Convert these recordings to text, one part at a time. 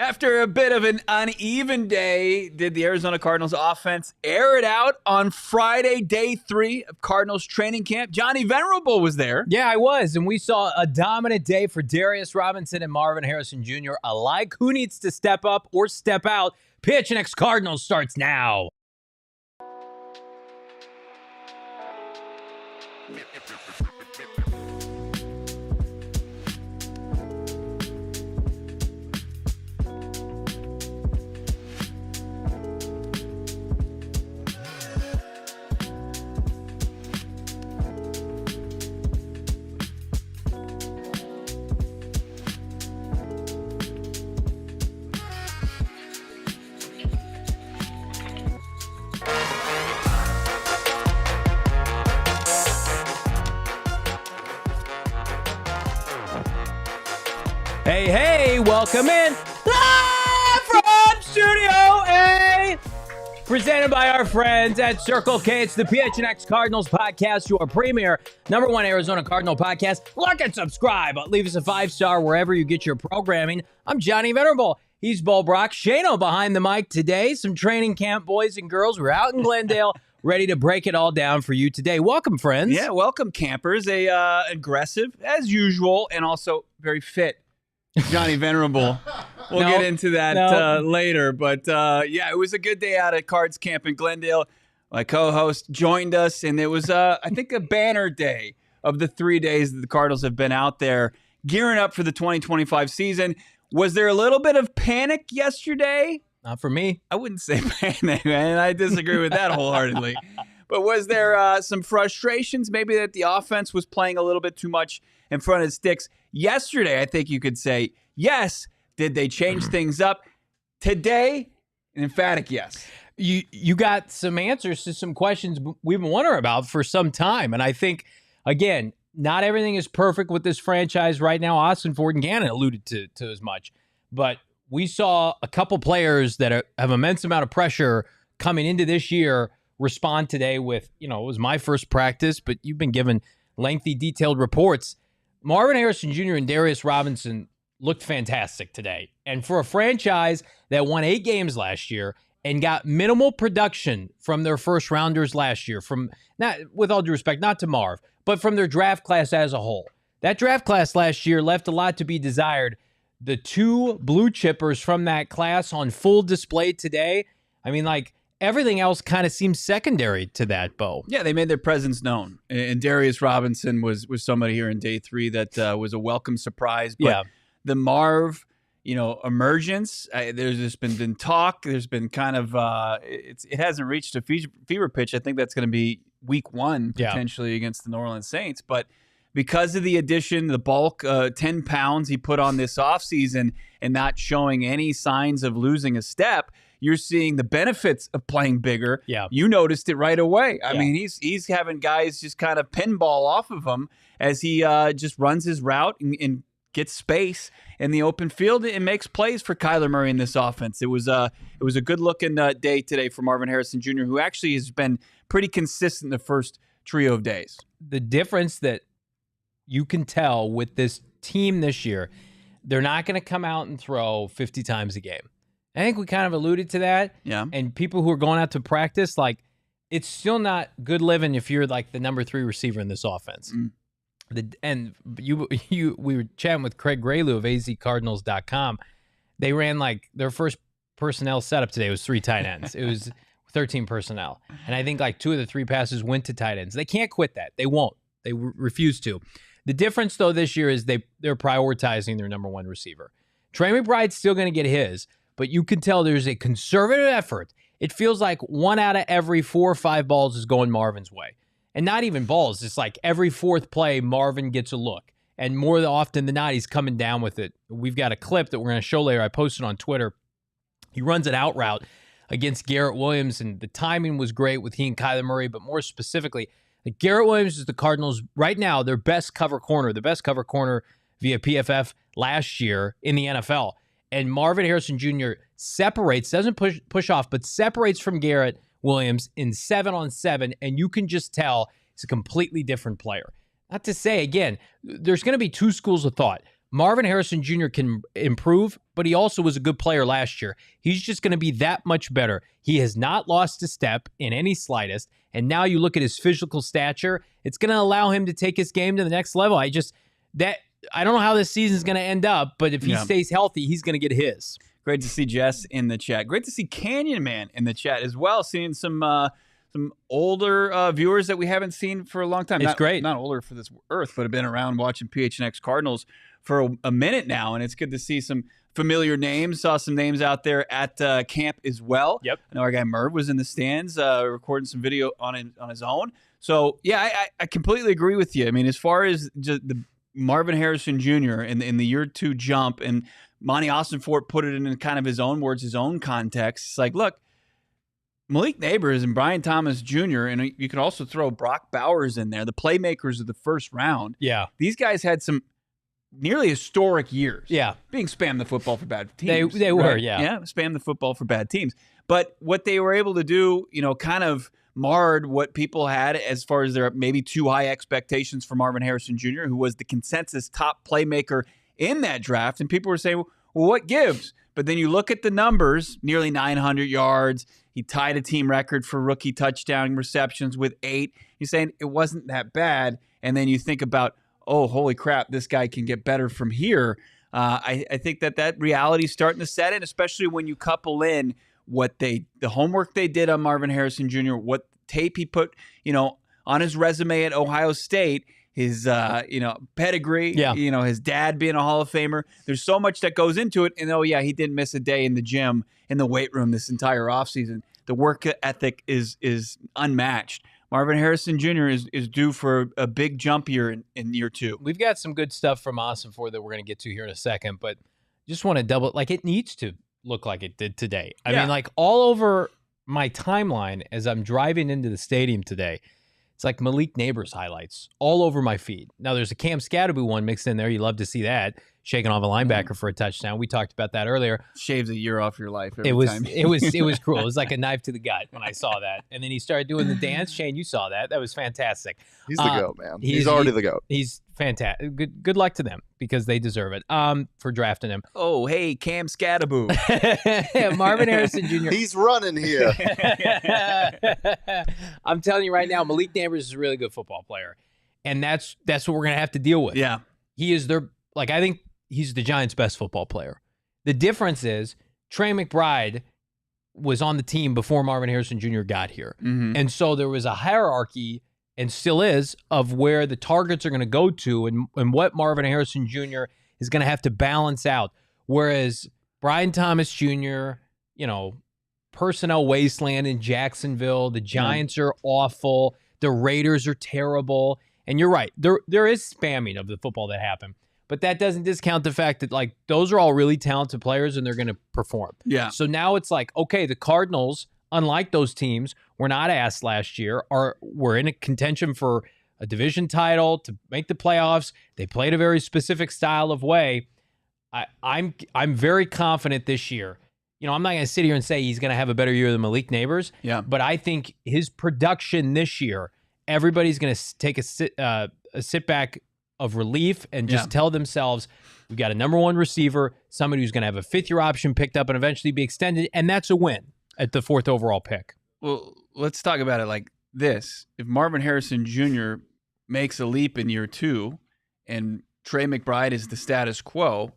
After a bit of an uneven day, did the Arizona Cardinals offense air it out on Friday, day 3 of Cardinals training camp? Johnny Venerable was there. Yeah, I was, and we saw a dominant day for Darius Robinson and Marvin Harrison Jr. alike. Who needs to step up or step out? PHNX Cardinals starts now. Hey, welcome in. Live from Studio A. Presented by our friends at Circle K. It's the PHNX Cardinals podcast, your premier #1 Arizona Cardinal podcast. Like and subscribe. Leave us a 5-star wherever you get your programming. I'm Johnny Venerable. He's Brack. Shano behind the mic today. Some training camp boys and girls. We're out in Glendale, ready to break it all down for you today. Welcome, friends. Yeah, welcome, campers. Aggressive, as usual, and also very fit Johnny Venerable. We'll get into that later. But, yeah, it was a good day out at Cards Camp in Glendale. My co-host joined us, and it was, I think, a banner day of the 3 days that the Cardinals have been out there gearing up for the 2025 season. Was there a little bit of panic yesterday? Not for me. I wouldn't say panic, man. I disagree with that wholeheartedly. But was there some frustrations, maybe that the offense was playing a little bit too much in front of the sticks? Yesterday, I think you could say, yes. Did they change things up? Today, an emphatic yes. You got some answers to some questions we've been wondering about for some time. And I think, again, not everything is perfect with this franchise right now. Ossenfort and Gannon alluded to as much. But we saw a couple players that have immense amount of pressure coming into this year respond today with, it was my first practice, but you've been given lengthy, detailed reports. Marvin Harrison Jr. and Darius Robinson looked fantastic today. And for a franchise that won 8 games last year and got minimal production from their first rounders last year, from, not with all due respect, not to Marv, but from their draft class as a whole. That draft class last year left a lot to be desired. The 2 blue chippers from that class on full display today, everything else kind of seems secondary to that, Bo. Yeah, they made their presence known. And Darius Robinson was somebody here in day 3 that was a welcome surprise. But the Marv, emergence, there's just been talk. There's been kind of, it hasn't reached a fever pitch. I think that's going to be week 1 potentially against the New Orleans Saints. But because of the addition, the bulk, 10 pounds he put on this offseason and not showing any signs of losing a step, you're seeing the benefits of playing bigger. Yeah. You noticed it right away. I mean, he's having guys just kind of pinball off of him as he just runs his route and gets space in the open field and makes plays for Kyler Murray in this offense. It was a good-looking day today for Marvin Harrison Jr., who actually has been pretty consistent the first trio of days. The difference that you can tell with this team this year, they're not going to come out and throw 50 times a game. I think we kind of alluded to that. Yeah. And people who are going out to practice, it's still not good living if you're the number 3 receiver in this offense. We were chatting with Craig Graylew of azcardinals.com. They ran their first personnel setup today was 3 tight ends. It was 13 personnel. And I think 2 of the 3 passes went to tight ends. They can't quit that. They won't. They refuse to. The difference, though, this year is they're prioritizing their number 1 receiver. Trey McBride's still going to get his, but you can tell there's a conservative effort. It feels like 1 out of every 4 or 5 balls is going Marvin's way. And not even balls. It's every 4th play, Marvin gets a look. And more often than not, he's coming down with it. We've got a clip that we're going to show later. I posted on Twitter. He runs an out route against Garrett Williams, and the timing was great with he and Kyler Murray, but more specifically, Garrett Williams is the Cardinals right now, their best cover corner, via PFF last year in the NFL. And Marvin Harrison Jr. separates, doesn't push off, but separates from Garrett Williams in 7-on-7, and you can just tell he's a completely different player. Not to say, again, there's going to be 2 schools of thought. Marvin Harrison Jr. can improve, but he also was a good player last year. He's just going to be that much better. He has not lost a step in any slightest, and now you look at his physical stature, it's going to allow him to take his game to the next level. I don't know how this season's going to end up, but if he stays healthy, he's going to get his. Great to see Jess in the chat. Great to see Canyon Man in the chat as well, seeing some older viewers that we haven't seen for a long time. It's great. Not older for this earth, but have been around watching PHNX Cardinals for a minute now, and it's good to see some familiar names. Saw some names out there at camp as well. Yep. I know our guy Merv was in the stands recording some video on his own. So, yeah, I completely agree with you. I mean, as far as just the Marvin Harrison Jr. in the year 2 jump, and Monti Ossenfort put it in kind of his own words, his own context. It's like, look, Malik Neighbors and Brian Thomas Jr., and you can also throw Brock Bowers in there, the playmakers of the first round. Yeah. These guys had some nearly historic years. Yeah. Being spam the football for bad teams. They were, yeah. Yeah, spam the football for bad teams. But what they were able to do, kind of marred what people had as far as their maybe too high expectations for Marvin Harrison Jr., who was the consensus top playmaker in that draft. And people were saying, well, what gives? But then you look at the numbers, nearly 900 yards. He tied a team record for rookie touchdown receptions with 8. You're saying it wasn't that bad. And then you think about, oh, holy crap, this guy can get better from here. I think that reality is starting to set in, especially when you couple in the homework they did on Marvin Harrison Jr., what tape he put, on his resume at Ohio State, his, pedigree, his dad being a Hall of Famer. There's so much that goes into it. And, he didn't miss a day in the gym, in the weight room this entire offseason. The work ethic is unmatched. Marvin Harrison Jr. is due for a big jump here in year 2. We've got some good stuff from Ossenfort that we're going to get to here in a second, but just want to it needs to look like it did today. I mean, like all over my timeline as I'm driving into the stadium today, it's like Malik Neighbors highlights all over my feed. Now, there's a Cam Scatterby one mixed in there. You love to see that. Shaking off a linebacker for a touchdown. We talked about that earlier. Shaves a year off your life every time. It was cruel. It was like a knife to the gut when I saw that. And then he started doing the dance. Shane, you saw that. That was fantastic. He's the GOAT, man. He's already the GOAT. He's fantastic. Good luck to them because they deserve it for drafting him. Oh, hey, Cam Scatterby. Marvin Harrison Jr. He's running here. I'm telling you right now, Malik Neighbors is a really good football player. And that's what we're going to have to deal with. Yeah. He is I think he's the Giants' best football player. The difference is Trey McBride was on the team before Marvin Harrison Jr. got here. Mm-hmm. And so there was a hierarchy, and still is, of where the targets are going to go to and what Marvin Harrison Jr. is going to have to balance out. Whereas Brian Thomas Jr., personnel wasteland in Jacksonville, the Giants are awful, the Raiders are terrible. And you're right, there is spamming of the football that happened. But that doesn't discount the fact that, those are all really talented players and they're going to perform. Yeah. So now it's like, okay, the Cardinals, unlike those teams, were not asked last year, were in a contention for a division title to make the playoffs. They played a very specific style of way. I'm very confident this year. I'm not going to sit here and say he's going to have a better year than Malik Neighbors. Yeah. But I think his production this year, everybody's going to take a sit back of relief and just tell themselves, we've got a number 1 receiver, somebody who's going to have a 5th-year option picked up and eventually be extended, and that's a win at the 4th overall pick. Well, let's talk about it like this. If Marvin Harrison Jr. makes a leap in year 2 and Trey McBride is the status quo,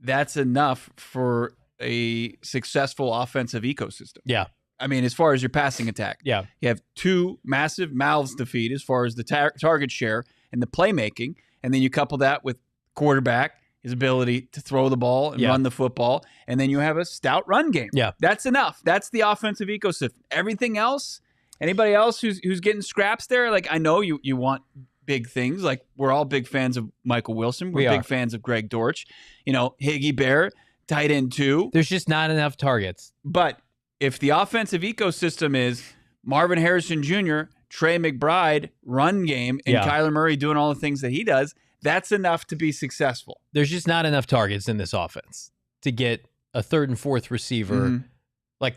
that's enough for a successful offensive ecosystem. Yeah. I mean, as far as your passing attack. Yeah. You have 2 massive mouths to feed as far as the target share and the playmaking, and then you couple that with quarterback, his ability to throw the ball and run the football, and then you have a stout run game. Yeah. That's enough. That's the offensive ecosystem. Everything else, anybody else who's getting scraps there, I know you want big things. We're all big fans of Michael Wilson. We're big fans of Greg Dortch. Higgy Bear, tight end 2. There's just not enough targets. But if the offensive ecosystem is Marvin Harrison Jr., Trey McBride, run game, and Kyler Murray doing all the things that he does, that's enough to be successful. There's just not enough targets in this offense to get a 3rd and 4th receiver. Mm-hmm.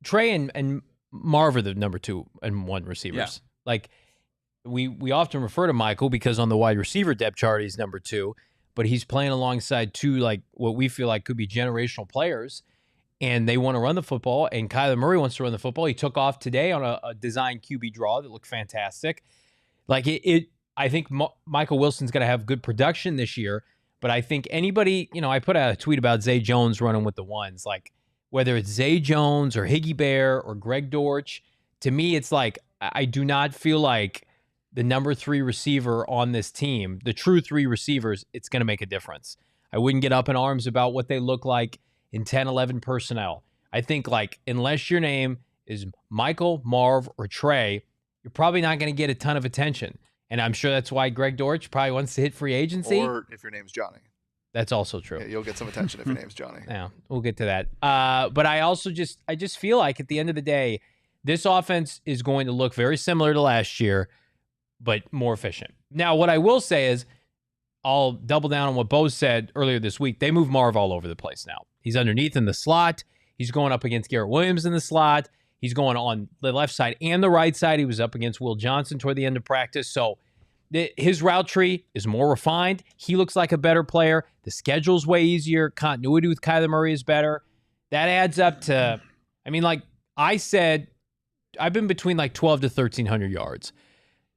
Trey and Marv are the number 2 and 1 receivers. Yeah. We often refer to Michael because on the wide receiver depth chart, he's number 2. but he's playing alongside two, like, what we feel like could be generational players, and they want to run the football, and Kyler Murray wants to run the football. He took off today on a design QB draw that looked fantastic. Like, I think Michael Wilson's going to have good production this year, but I think anybody, I put out a tweet about Zay Jones running with the ones, like, whether it's Zay Jones or Higgy Bear or Greg Dortch, to me, it's like, I do not feel like the number 3 receiver on this team, the true 3 receivers, it's going to make a difference. I wouldn't get up in arms about what they look like in 10, 11 personnel. I think, like, unless your name is Michael, Marv, or Trey, you're probably not going to get a ton of attention. And I'm sure that's why Greg Dortch probably wants to hit free agency. Or if your name's Johnny. That's also true. Yeah, you'll get some attention if your name's Johnny. Yeah, we'll get to that. But I also just feel like at the end of the day, this offense is going to look very similar to last year, but more efficient. Now, what I will say is, I'll double down on what Bo said earlier this week. They move Marv all over the place now. He's underneath in the slot. He's going up against Garrett Williams in the slot. He's going on the left side and the right side. He was up against Will Johnson toward the end of practice. So his route tree is more refined. He looks like a better player. The schedule's way easier. Continuity with Kyler Murray is better. That adds up to, like I said, I've been between like 12 to 1,300 yards.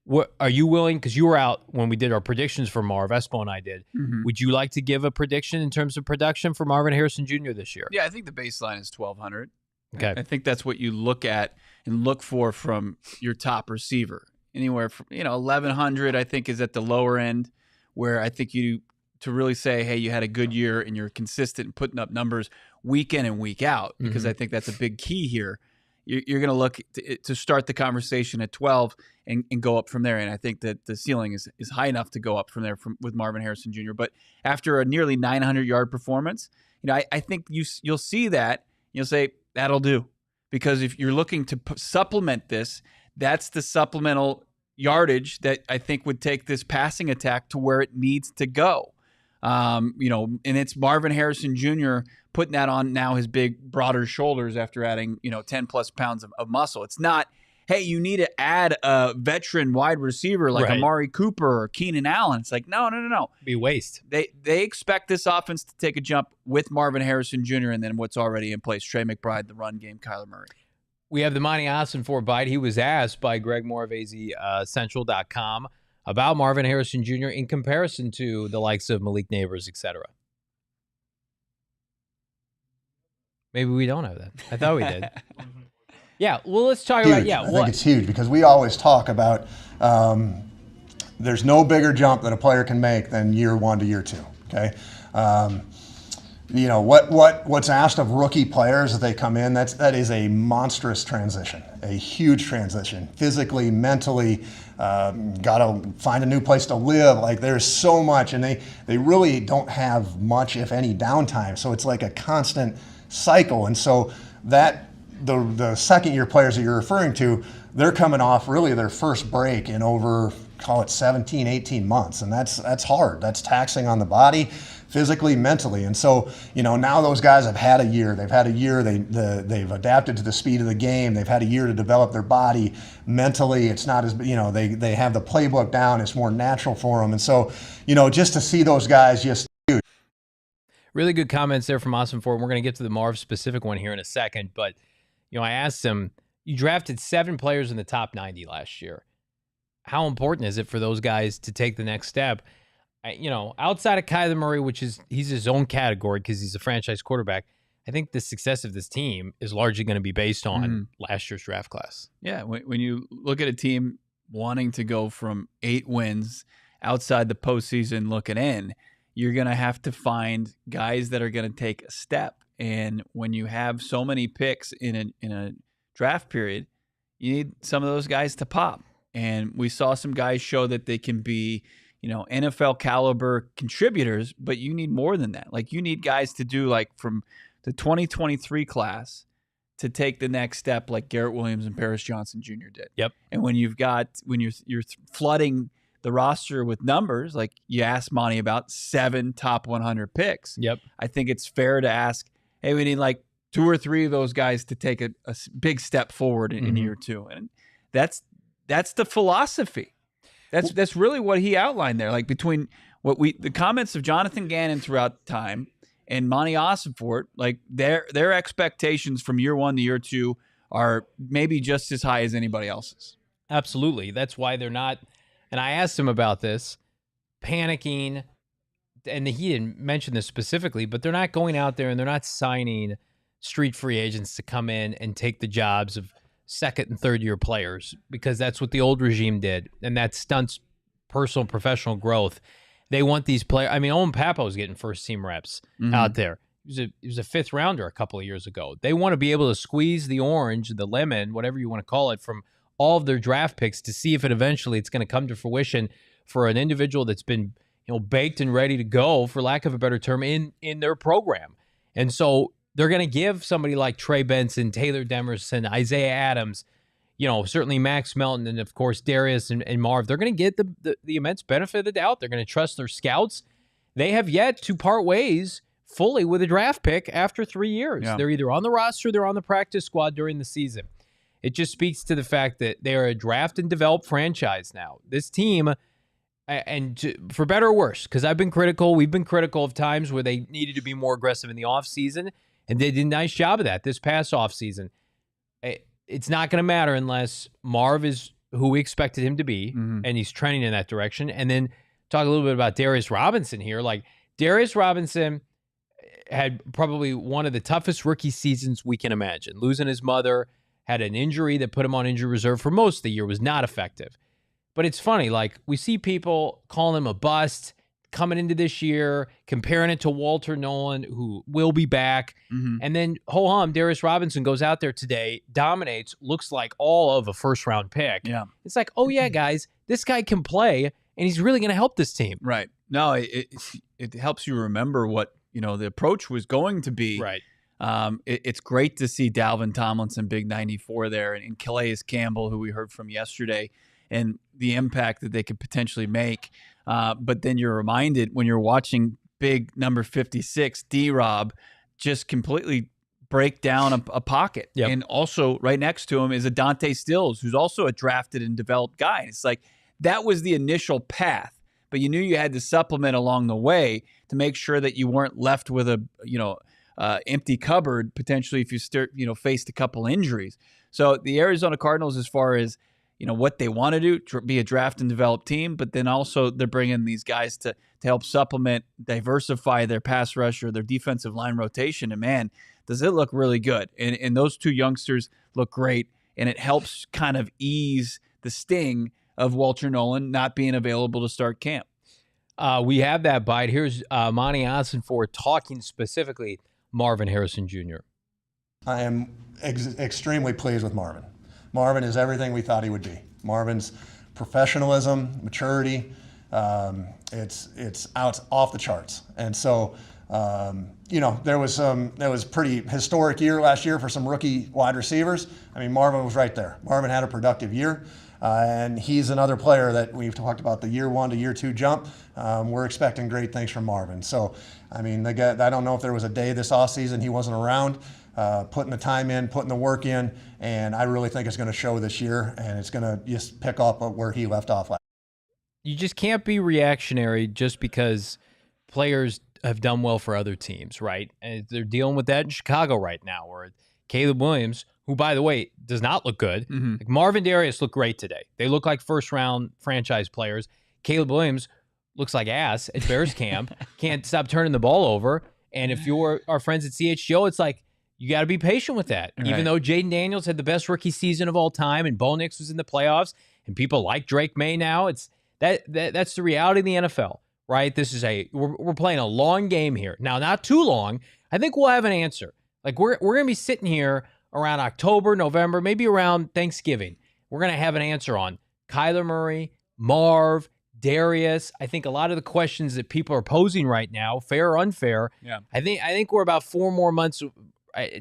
What are you willing? Because you were out when we did our predictions for Marv. Espo and I did. Mm-hmm. Would you like to give a prediction in terms of production for Marvin Harrison Jr. this year? Yeah, I think the baseline is 1,200. Okay. I think that's what you look at and look for from your top receiver. Anywhere from 1,100, I think, is at the lower end, where I think to really say, hey, you had a good year and you're consistent in putting up numbers week in and week out, because I think that's a big key here. You're going to look to start the conversation at 12 and go up from there. And I think that the ceiling is high enough to go up from there with Marvin Harrison Jr. But after a nearly 900-yard performance, I think you'll see that. You'll say, that'll do. Because if you're looking to supplement this, that's the supplemental yardage that I think would take this passing attack to where it needs to go. And it's Marvin Harrison Jr. putting that on now his big, broader shoulders after adding, 10 plus pounds of muscle. It's not, hey, you need to add a veteran wide receiver like Amari Cooper or Keenan Allen. It's like, no. Be waste. They expect this offense to take a jump with Marvin Harrison Jr. and then what's already in place. Trey McBride, the run game, Kyler Murray. We have the Monti Ossenfort bite. He was asked by Greg Moore of AZCentral.com about Marvin Harrison Jr. in comparison to the likes of Malik Neighbors, etc. Maybe we don't have that. I thought we did. Yeah, well, let's talk about I think it's huge because we always talk about there's no bigger jump that a player can make than year 1 to year 2. Okay, what's asked of rookie players as they come in, that is a monstrous transition, a huge transition, physically, mentally. Got to find a new place to live. Like, there's so much, and they really don't have much, if any, downtime. So it's like a constant cycle. And so that the second year players that you're referring to, they're coming off really their first break in over, call it 17, 18 months. And that's hard. That's taxing on the body, physically, mentally. And so, now those guys have had a year. They've had a year. They've adapted to the speed of the game. They've had a year to develop their body mentally. It's not as, they have the playbook down. It's more natural for them. And so, just to see those guys just huge. Really good comments there from Ossenfort. We're going to get to the Marv specific one here in a second. But, I asked him, you drafted 7 players in the top 90 last year. How important is it for those guys to take the next step? Outside of Kyler Murray, he's his own category because he's a franchise quarterback, I think the success of this team is largely going to be based on last year's draft class. Yeah, when you look at a team wanting to go from 8 wins outside the postseason looking in, you're going to have to find guys that are going to take a step. And when you have so many picks in a draft period, you need some of those guys to pop. And we saw some guys show that they can be, NFL caliber contributors, but you need more than that. Like, you need guys to do, like, from the 2023 class to take the next step, like Garrett Williams and Paris Johnson Jr. did. Yep. And when you're flooding the roster with numbers, like you asked Monty about 7 top 100 picks. Yep. I think it's fair to ask, hey, we need like 2 or 3 of those guys to take a big step forward in year 2. And that's the philosophy. That's really what he outlined there. Like, between the comments of Jonathan Gannon throughout the time and Monti Ossenfort, like their expectations from year 1 to year 2 are maybe just as high as anybody else's. Absolutely. That's why they're not. And I asked him about this, panicking, and he didn't mention this specifically, but they're not going out there and they're not signing street free agents to come in and take the jobs of second and third year players, because that's what the old regime did, and that stunts personal and professional growth. They want these players. I mean, Owen Papo's getting first team reps out there. He was a 5th rounder a couple of years ago. They want to be able to squeeze the orange, the lemon, whatever you want to call it, from all of their draft picks to see if it's going to come to fruition for an individual that's been, baked and ready to go, for lack of a better term, in their program. And so they're going to give somebody like Trey Benson, Taylor Demerson, Isaiah Adams, certainly Max Melton, and of course Darius and Marv. They're going to get the immense benefit of the doubt. They're going to trust their scouts. They have yet to part ways fully with a draft pick after 3 years. Yeah. They're either on the roster, they're on the practice squad during the season. It just speaks to the fact that they are a draft and develop franchise now. This team, for better or worse, because we've been critical of times where they needed to be more aggressive in the offseason, and they did a nice job of that this past offseason. It's not going to matter unless Marv is who we expected him to be, and he's trending in that direction. And then talk a little bit about Darius Robinson here. Like, Darius Robinson had probably one of the toughest rookie seasons we can imagine. Losing his mother, had an injury that put him on injury reserve for most of the year, was not effective. But it's funny, like, we see people calling him a bust coming into this year, comparing it to Walter Nolen, who will be back. And then, ho-hum, Darius Robinson goes out there today, dominates, looks like all of a first-round pick. Yeah. It's like, oh, yeah, guys, this guy can play, and he's really going to help this team. Right. No, it helps you remember what, the approach was going to be. Right. It's great to see Dalvin Tomlinson, big 94 there, and Calais Campbell, who we heard from yesterday, and the impact that they could potentially make. But then you're reminded when you're watching big number 56, D-Rob, just completely break down a pocket. Yep. And also right next to him is a Dante Stills, who's also a drafted and developed guy. And it's like that was the initial path, but you knew you had to supplement along the way to make sure that you weren't left with a, empty cupboard potentially if you faced a couple injuries. So the Arizona Cardinals, as far as what they want to do, be a draft and develop team, but then also they're bringing these guys to help supplement, diversify their pass rush or their defensive line rotation. And man, does it look really good. And those two youngsters look great, and it helps kind of ease the sting of Walter Nolen not being available to start camp. We have that bite. Here's Monti Ossenfort talking specifically Marvin Harrison Jr. I am extremely pleased with Marvin. Marvin is everything we thought he would be. Marvin's professionalism, maturity, it's off the charts. And so, there was pretty historic year last year for some rookie wide receivers. I mean, Marvin was right there. Marvin had a productive year. And he's another player that we've talked about the year 1 to year 2 jump. We're expecting great things from Marvin. So, I mean, I don't know if there was a day this offseason he wasn't around, putting the time in, putting the work in, and I really think it's going to show this year, and it's going to just pick up where he left off last. You just can't be reactionary just because players have done well for other teams, right? And they're dealing with that in Chicago right now, where Caleb Williams, who, by the way, does not look good. Like Marvin Darius look great today. They look like first-round franchise players. Caleb Williams looks like ass at Bears camp. Can't stop turning the ball over. And if you're our friends at CHGO, it's like you got to be patient with that. Right. Even though Jaden Daniels had the best rookie season of all time and Bo Nix was in the playoffs and people like Drake May now, it's that's the reality of the NFL, right? This is we're playing a long game here. Now, not too long. I think we'll have an answer. Like we're going to be sitting here around October, November, maybe around Thanksgiving. We're going to have an answer on Kyler Murray, Marv, Darius. I think a lot of the questions that people are posing right now, fair or unfair, yeah. I think we're about 4 more months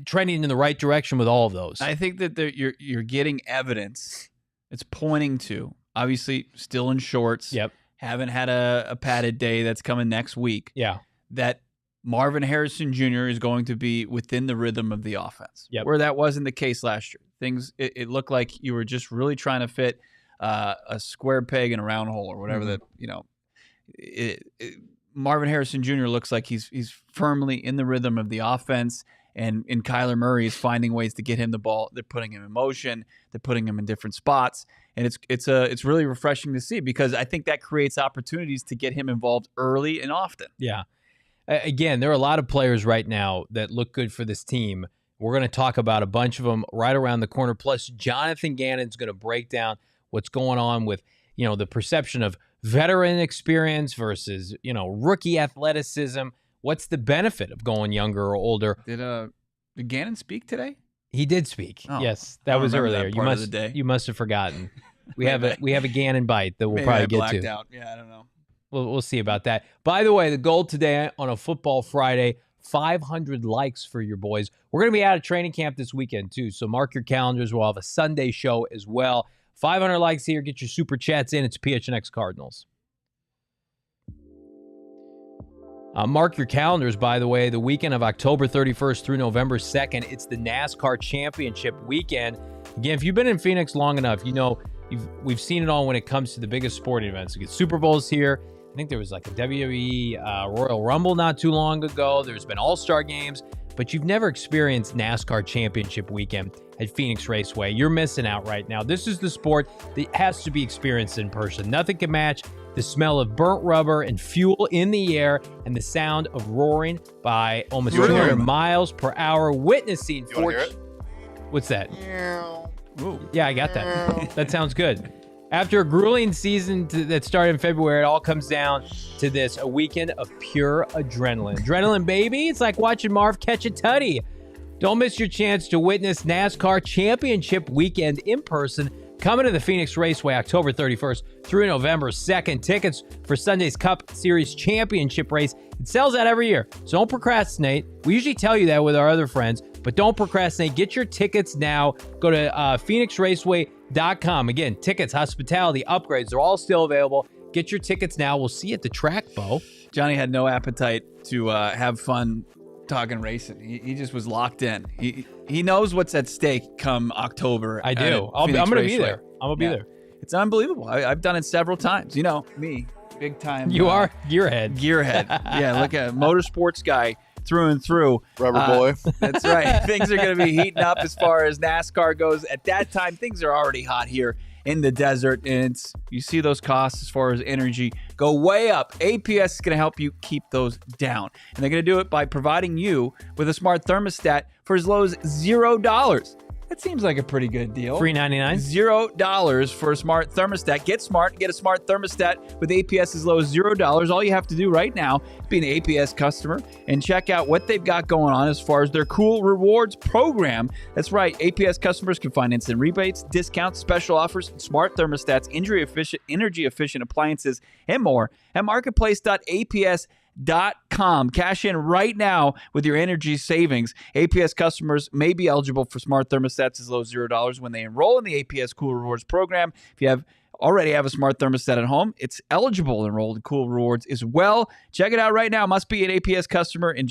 trending in the right direction with all of those. I think that you're getting evidence. It's pointing to, obviously, still in shorts. Yep. Haven't had a padded day that's coming next week. Yeah. That Marvin Harrison Jr. is going to be within the rhythm of the offense. Yep. Where that wasn't the case last year. It looked like you were just really trying to fit a square peg in a round hole or whatever that, Marvin Harrison Jr. looks like he's firmly in the rhythm of the offense, and Kyler Murray is finding ways to get him the ball. They're putting him in motion. They're putting him in different spots, and it's really refreshing to see, because I think that creates opportunities to get him involved early and often. Yeah. Again, there are a lot of players right now that look good for this team. We're going to talk about a bunch of them right around the corner. Plus, Jonathan Gannon's going to break down what's going on with, the perception of veteran experience versus, rookie athleticism. What's the benefit of going younger or older? Did Gannon speak today? He did speak. Oh, yes, that was earlier. You must have forgotten. We have a Gannon bite that we'll probably get to. Out. Yeah, I don't know. We'll see about that. By the way, the goal today on a Football Friday, 500 likes for your boys. We're going to be out of training camp this weekend too, so mark your calendars. We'll have a Sunday show as well. 500 likes here. Get your super chats in. It's PHNX Cardinals. Mark your calendars, by the way, the weekend of October 31st through November 2nd. It's the NASCAR Championship weekend. Again, if you've been in Phoenix long enough, we've seen it all when it comes to the biggest sporting events. We get Super Bowls here. I think there was like a WWE Royal Rumble not too long ago. There's been All-Star games, but you've never experienced NASCAR Championship weekend at Phoenix Raceway. You're missing out right now. This is the sport that has to be experienced in person. Nothing can match the smell of burnt rubber and fuel in the air and the sound of roaring by almost 200 miles per hour, witnessing What's that? Ooh. Yeah, I got that. That sounds good. After a grueling season that started in February, it all comes down to this, a weekend of pure adrenaline. Adrenaline, baby. It's like watching Marv catch a tutty. Don't miss your chance to witness NASCAR Championship weekend in person, coming to the Phoenix Raceway October 31st through November 2nd. Tickets for Sunday's Cup Series Championship race. It sells out every year, so don't procrastinate. We usually tell you that with our other friends, but don't procrastinate. Get your tickets now. Go to PhoenixRaceway.com. Again, tickets, hospitality, upgrades, they're all still available. Get your tickets now. We'll see you at the track, Bo. Johnny had no appetite to have fun talking racing. He just was locked in. He knows what's at stake come October. I do. I'm going to be there. I'm going to be there. It's unbelievable. I've done it several times. Me, big time. You are gearhead. Gearhead. Yeah, look at motorsports guy through and through. Rubber boy. That's right. Things are going to be heating up as far as NASCAR goes. At that time, things are already hot here in the desert, and you see those costs as far as energy go way up. APS is going to help you keep those down, and they're going to do it by providing you with a smart thermostat for as low as $0. That seems like a pretty good deal. $3.99. $0 for a smart thermostat. Get smart. Get a smart thermostat with APS as low as $0. All you have to do right now is be an APS customer and check out what they've got going on as far as their cool rewards program. That's right. APS customers can find instant rebates, discounts, special offers, smart thermostats, energy efficient appliances, and more at marketplace.aps.com. Cash in right now with your energy savings. APS customers may be eligible for smart thermostats as low as $0 when they enroll in the APS Cool Rewards program. If you already have a smart thermostat at home, it's eligible to enroll in Cool Rewards as well. Check it out right now. Must be an APS customer and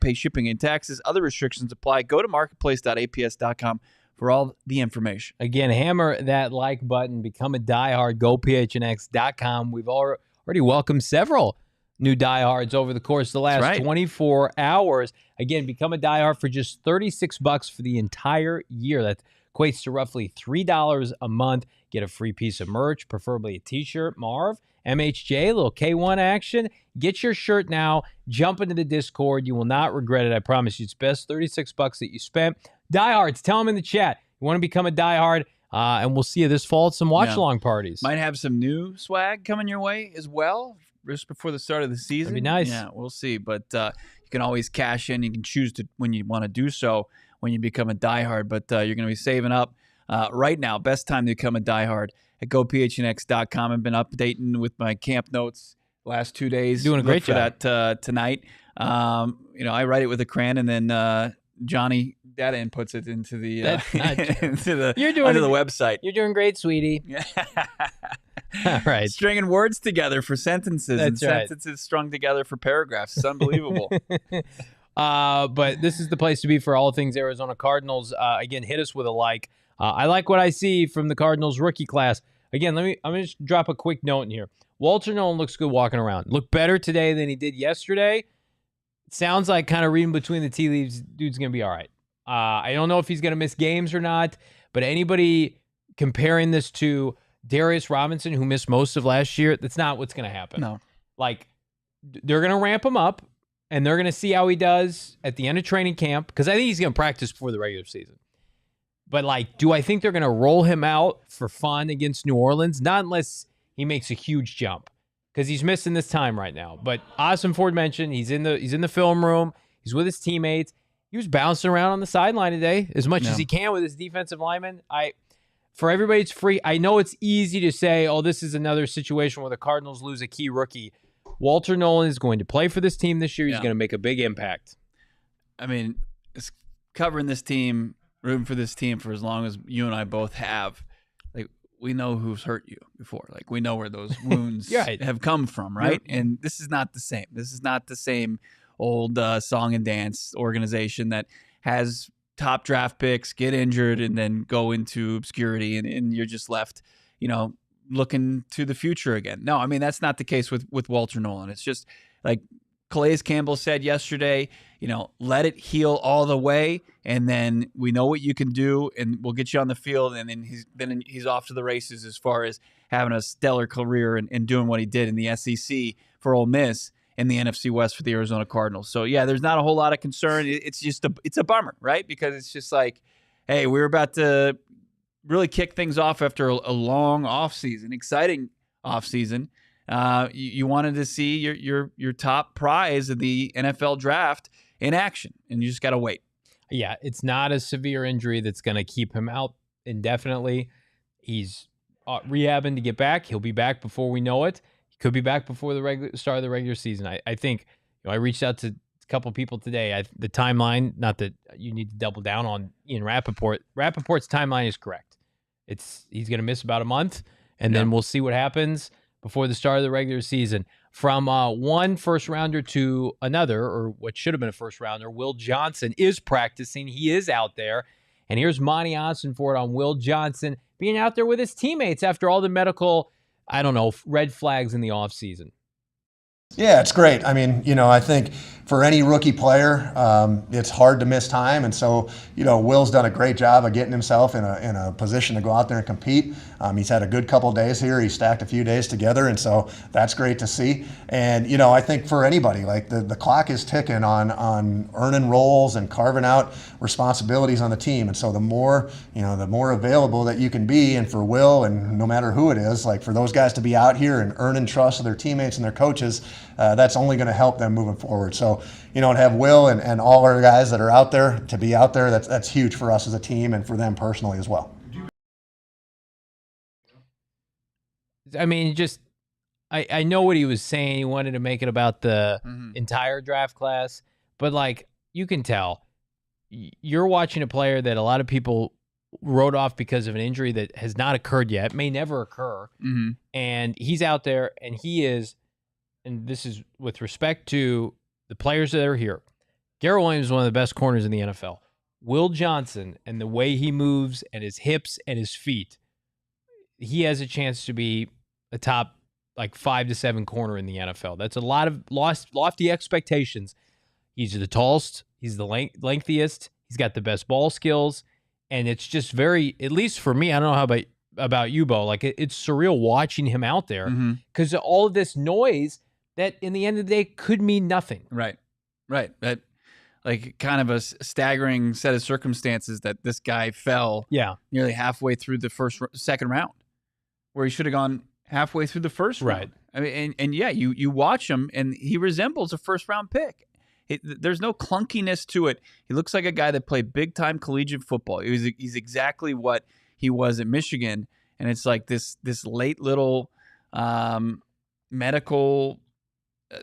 pay shipping and taxes. Other restrictions apply. Go to marketplace.aps.com for all the information. Again, hammer that like button. Become a diehard. Go PHNX.com. We've already welcomed several new diehards over the course of the last 24 hours. Again, become a diehard for just $36 for the entire year. That equates to roughly $3 a month. Get a free piece of merch, preferably a t-shirt. Marv, MHJ, a little K1 action. Get your shirt now. Jump into the Discord. You will not regret it. I promise you. It's best $36 that you spent. Diehards, tell them in the chat. You want to become a diehard, and we'll see you this fall at some watch-along parties. Might have some new swag coming your way as well, just before the start of the season. That'd be nice. Yeah, we'll see. But you can always cash in. You can choose to when you want to do so when you become a diehard. But you're going to be saving up right now. Best time to become a diehard at gophnx.com. I've been updating with my camp notes last 2 days. Doing a great job. For that tonight. I write it with a crayon, and then Johnny data inputs it into the onto the website. You're doing great, sweetie. All right. Stringing words together for sentences. That's and right. Sentences strung together for paragraphs. It's unbelievable. But this is the place to be for all things Arizona Cardinals. Again, hit us with a like. I like what I see from the Cardinals rookie class. Again, I'm going to just drop a quick note in here. Walter Nolen looks good walking around. Looked better today than he did yesterday. Sounds like, kind of reading between the tea leaves, dude's going to be all right. I don't know if he's going to miss games or not, but anybody comparing this to Darius Robinson, who missed most of last year, that's not what's going to happen. No. Like, they're going to ramp him up, and they're going to see how he does at the end of training camp, because I think he's going to practice before the regular season. But, like, do I think they're going to roll him out for fun against New Orleans? Not unless he makes a huge jump, because he's missing this time right now. But Ossenfort mentioned he's in the film room. He's with his teammates. He was bouncing around on the sideline today as much as he can with his defensive lineman. For everybody, it's free. I know it's easy to say, oh, this is another situation where the Cardinals lose a key rookie. Walter Nolen is going to play for this team this year. He's going to make a big impact. I mean, it's covering this team, rooting for this team for as long as you and I both have. Like, we know who's hurt you before. Like, we know where those wounds have come from, right? And this is not the same. This is not the same old song and dance organization that has top draft picks, get injured, and then go into obscurity, and you're just left, looking to the future again. No, I mean, that's not the case with Walter Nolen. It's just like Calais Campbell said yesterday, let it heal all the way, and then we know what you can do, and we'll get you on the field, and then he's off to the races as far as having a stellar career and doing what he did in the SEC for Ole Miss and the NFC West for the Arizona Cardinals. So, yeah, there's not a whole lot of concern. It's just it's a bummer, right? Because it's just like, hey, we're about to really kick things off after a long offseason, exciting offseason. You wanted to see your top prize of the NFL draft in action, and you just got to wait. Yeah, it's not a severe injury that's going to keep him out indefinitely. He's rehabbing to get back. He'll be back before we know it. He could be back before the start of the regular season. I think I reached out to a couple people today. The timeline, not that you need to double down on Ian Rappaport. Rappaport's timeline is correct. He's going to miss about a month, and then we'll see what happens before the start of the regular season. From one first-rounder to another, or what should have been a first-rounder, Will Johnson is practicing. He is out there. And here's Monti Ossenfort on Will Johnson being out there with his teammates after all the medical, red flags in the offseason. Yeah, it's great. I mean, I think for any rookie player, it's hard to miss time. And so, Will's done a great job of getting himself in a position to go out there and compete. He's had a good couple of days here. He stacked a few days together. And so that's great to see. And, I think for anybody, like the clock is ticking on earning roles and carving out responsibilities on the team. And so the more available that you can be, and for Will, and no matter who it is, like for those guys to be out here and earning trust of their teammates and their coaches, that's only going to help them moving forward. So, to have Will and all our guys that are out there to be out there, that's huge for us as a team and for them personally as well. I mean, I know what he was saying. He wanted to make it about the entire draft class, but like you can tell, you're watching a player that a lot of people wrote off because of an injury that has not occurred yet, may never occur, and he's out there and he is. And this is with respect to the players that are here. Garrett Williams is one of the best corners in the NFL. Will Johnson, and the way he moves and his hips and his feet, he has a chance to be a top 5 to 7 corner in the NFL. That's a lot of lofty expectations. He's the tallest. He's the lengthiest. He's got the best ball skills. And it's just very, at least for me, I don't know how about you, Bo, it's surreal watching him out there because all of this noise that in the end of the day could mean nothing. Right. That kind of a staggering set of circumstances that this guy fell nearly halfway through the second round, where he should have gone halfway through the first round. I mean, and you watch him and he resembles a first round pick. There's no clunkiness to it. He looks like a guy that played big time collegiate football. He's exactly what he was at Michigan. And it's like this late little medical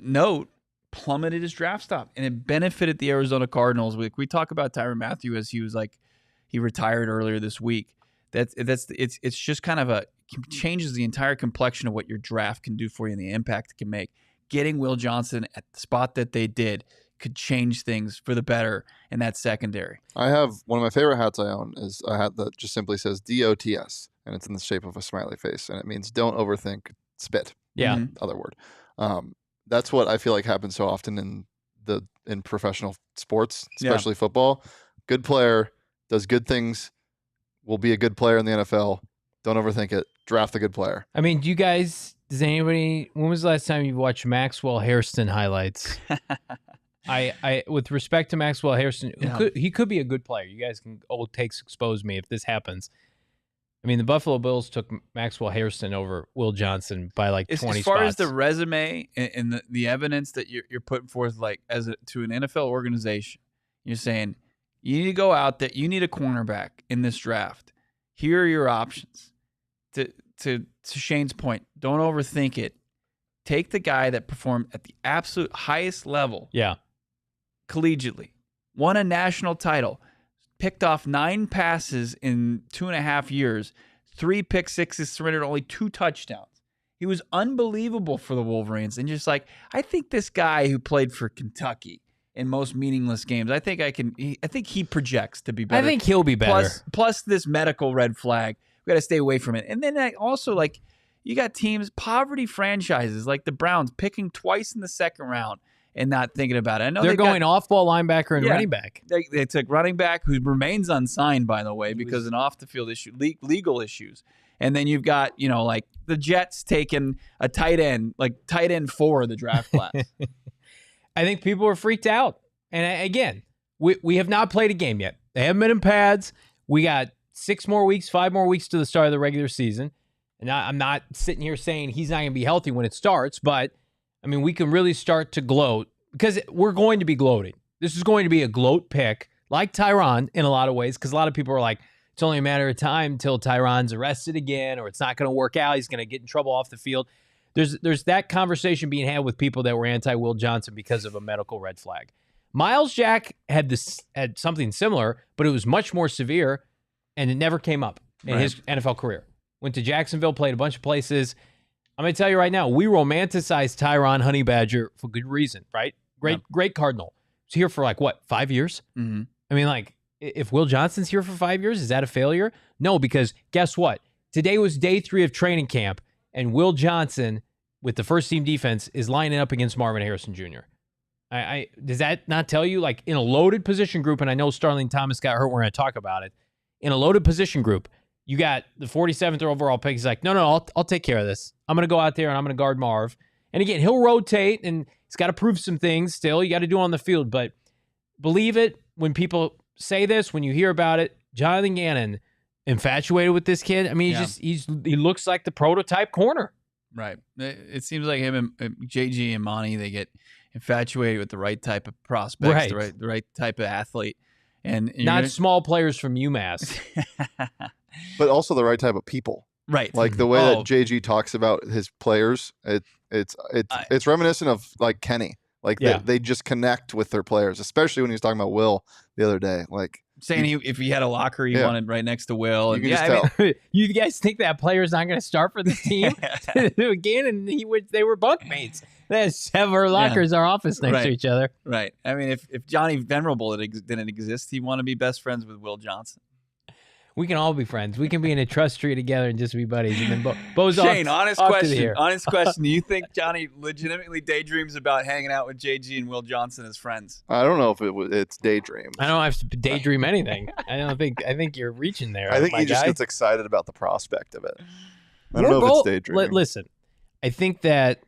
note plummeted his draft stock, and it benefited the Arizona Cardinals. We talk about Tyrann Mathieu as he retired earlier this week. It's just kind of changes the entire complexion of what your draft can do for you and the impact it can make. Getting Will Johnson at the spot that they did could change things for the better in that secondary. I have one of my favorite hats I own is a hat that just simply says DOTS, and it's in the shape of a smiley face, and it means don't overthink spit. Yeah. Other word. That's what I feel like happens so often in professional sports, especially football. Good player does good things, will be a good player in the NFL. Don't overthink it. Draft a good player. I mean, when was the last time you watched Maxwell Hairston highlights? I with respect to Maxwell Hairston, he could be a good player. You guys can old takes expose me if this happens. I mean, the Buffalo Bills took Maxwell Hairston over Will Johnson by like 20 spots. As far as the resume and the evidence that you're putting forth, like to an NFL organization, you're saying you need to go out there. You need a cornerback in this draft. Here are your options. To Shane's point, don't overthink it. Take the guy that performed at the absolute highest level. Yeah. Collegiately, won a national title, picked off 9 passes in 2.5 years, 3 pick sixes, surrendered only 2 touchdowns. He was unbelievable for the Wolverines. And just like, I think this guy who played for Kentucky in most meaningless games, I think he projects to be better. I think he'll be better. Plus this medical red flag. We got to stay away from it. And then also, like, you got teams, poverty franchises like the Browns picking twice in the second round and not thinking about it. I know they're going off-ball linebacker and running back. They took running back, who remains unsigned, by the way, because of an off-the-field issue, legal issues. And then you've got, like the Jets taking a tight end, like tight end 4 of the draft class. I think people are freaked out. And again, we have not played a game yet. They haven't been in pads. We got 5 more weeks to the start of the regular season. And I'm not sitting here saying he's not going to be healthy when it starts, but I mean, we can really start to gloat because we're going to be gloating. This is going to be a gloat pick, like Tyron in a lot of ways, because a lot of people are like, it's only a matter of time until Tyron's arrested again, or it's not going to work out. He's going to get in trouble off the field. There's that conversation being had with people that were anti-Will Johnson because of a medical red flag. Miles Jack had something similar, but it was much more severe, and it never came up in his NFL career. Went to Jacksonville, played a bunch of places. I'm going to tell you right now, we romanticize Tyron Honey Badger for good reason, right? Great Cardinal. He's here for like, 5 years? Mm-hmm. I mean, like, if Will Johnson's here for 5 years, is that a failure? No, because guess what? Today was day 3 of training camp, and Will Johnson, with the first-team defense, is lining up against Marvin Harrison Jr. Does that not tell you, like, in a loaded position group, and I know Starling Thomas got hurt, we're going to talk about it, in a loaded position group, you got the 47th overall pick. He's like, no, I'll take care of this. I'm going to go out there and I'm going to guard Marv. And again, he'll rotate and he's got to prove some things still. You got to do on the field. But believe it, when people say this, when you hear about it, Jonathan Gannon, infatuated with this kid. I mean, he looks like the prototype corner. Right. It seems like him and JG and Monty, they get infatuated with the right type of prospects, the right type of athlete. And not small players from UMass. But also the right type of people. Right. Like the way that JG talks about his players, it's reminiscent of like Kenny. Like they just connect with their players, especially when he was talking about Will the other day. Like saying if he had a locker, he wanted right next to Will. You can just tell. You guys think that player's not going to start for this team? Again, and they were bunkmates. They had 7 lockers in our office next to each other. Right. I mean, if Johnny Venerable didn't exist, he'd want to be best friends with Will Johnson. We can all be friends. We can be in a trust tree together and just be buddies. And then Bo's Shane, honest question. Do you think Johnny legitimately daydreams about hanging out with JG and Will Johnson as friends? I don't know if it's daydream. I don't have to daydream anything. I think you're reaching there. I think he just gets excited about the prospect of it. I don't know if it's daydreaming. Listen, I think that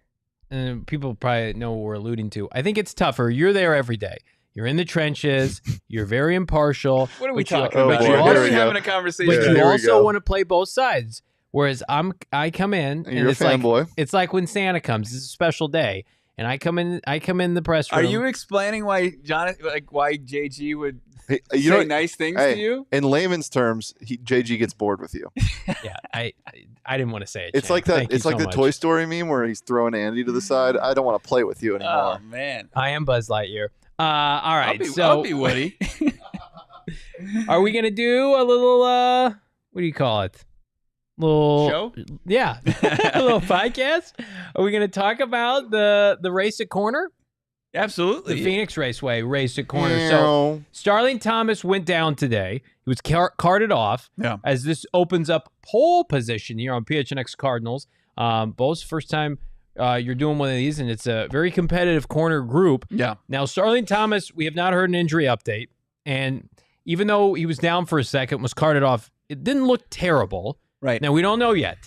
people probably know what we're alluding to. I think it's tougher. You're there every day. You're in the trenches. You're very impartial. What are we talking about? You're also having a conversation. But you also want to play both sides. Whereas I come in, and you're it's a fanboy. It's like when Santa comes. It's a special day, and I come in the press room. Are you explaining why JG would say nice things to you? In layman's terms, JG gets bored with you. Yeah, I didn't want to say it. It's like that. It's like the Toy Story meme where he's throwing Andy to the side. I don't want to play with you anymore. Oh man, I am Buzz Lightyear. All right, I'll be Woody. Are we gonna do a little what do you call it? Little show? Yeah, a little podcast. Are we gonna talk about the race at Corner? Absolutely. The Phoenix Raceway race at Corner. So Starling Thomas went down today. He was carted off as this opens up pole position here on PHNX Cardinals. Bo's first time you're doing one of these, and it's a very competitive corner group. Yeah. Now, Starling Thomas, we have not heard an injury update, and even though he was down for a second, was carted off, it didn't look terrible. Right. Now, we don't know yet,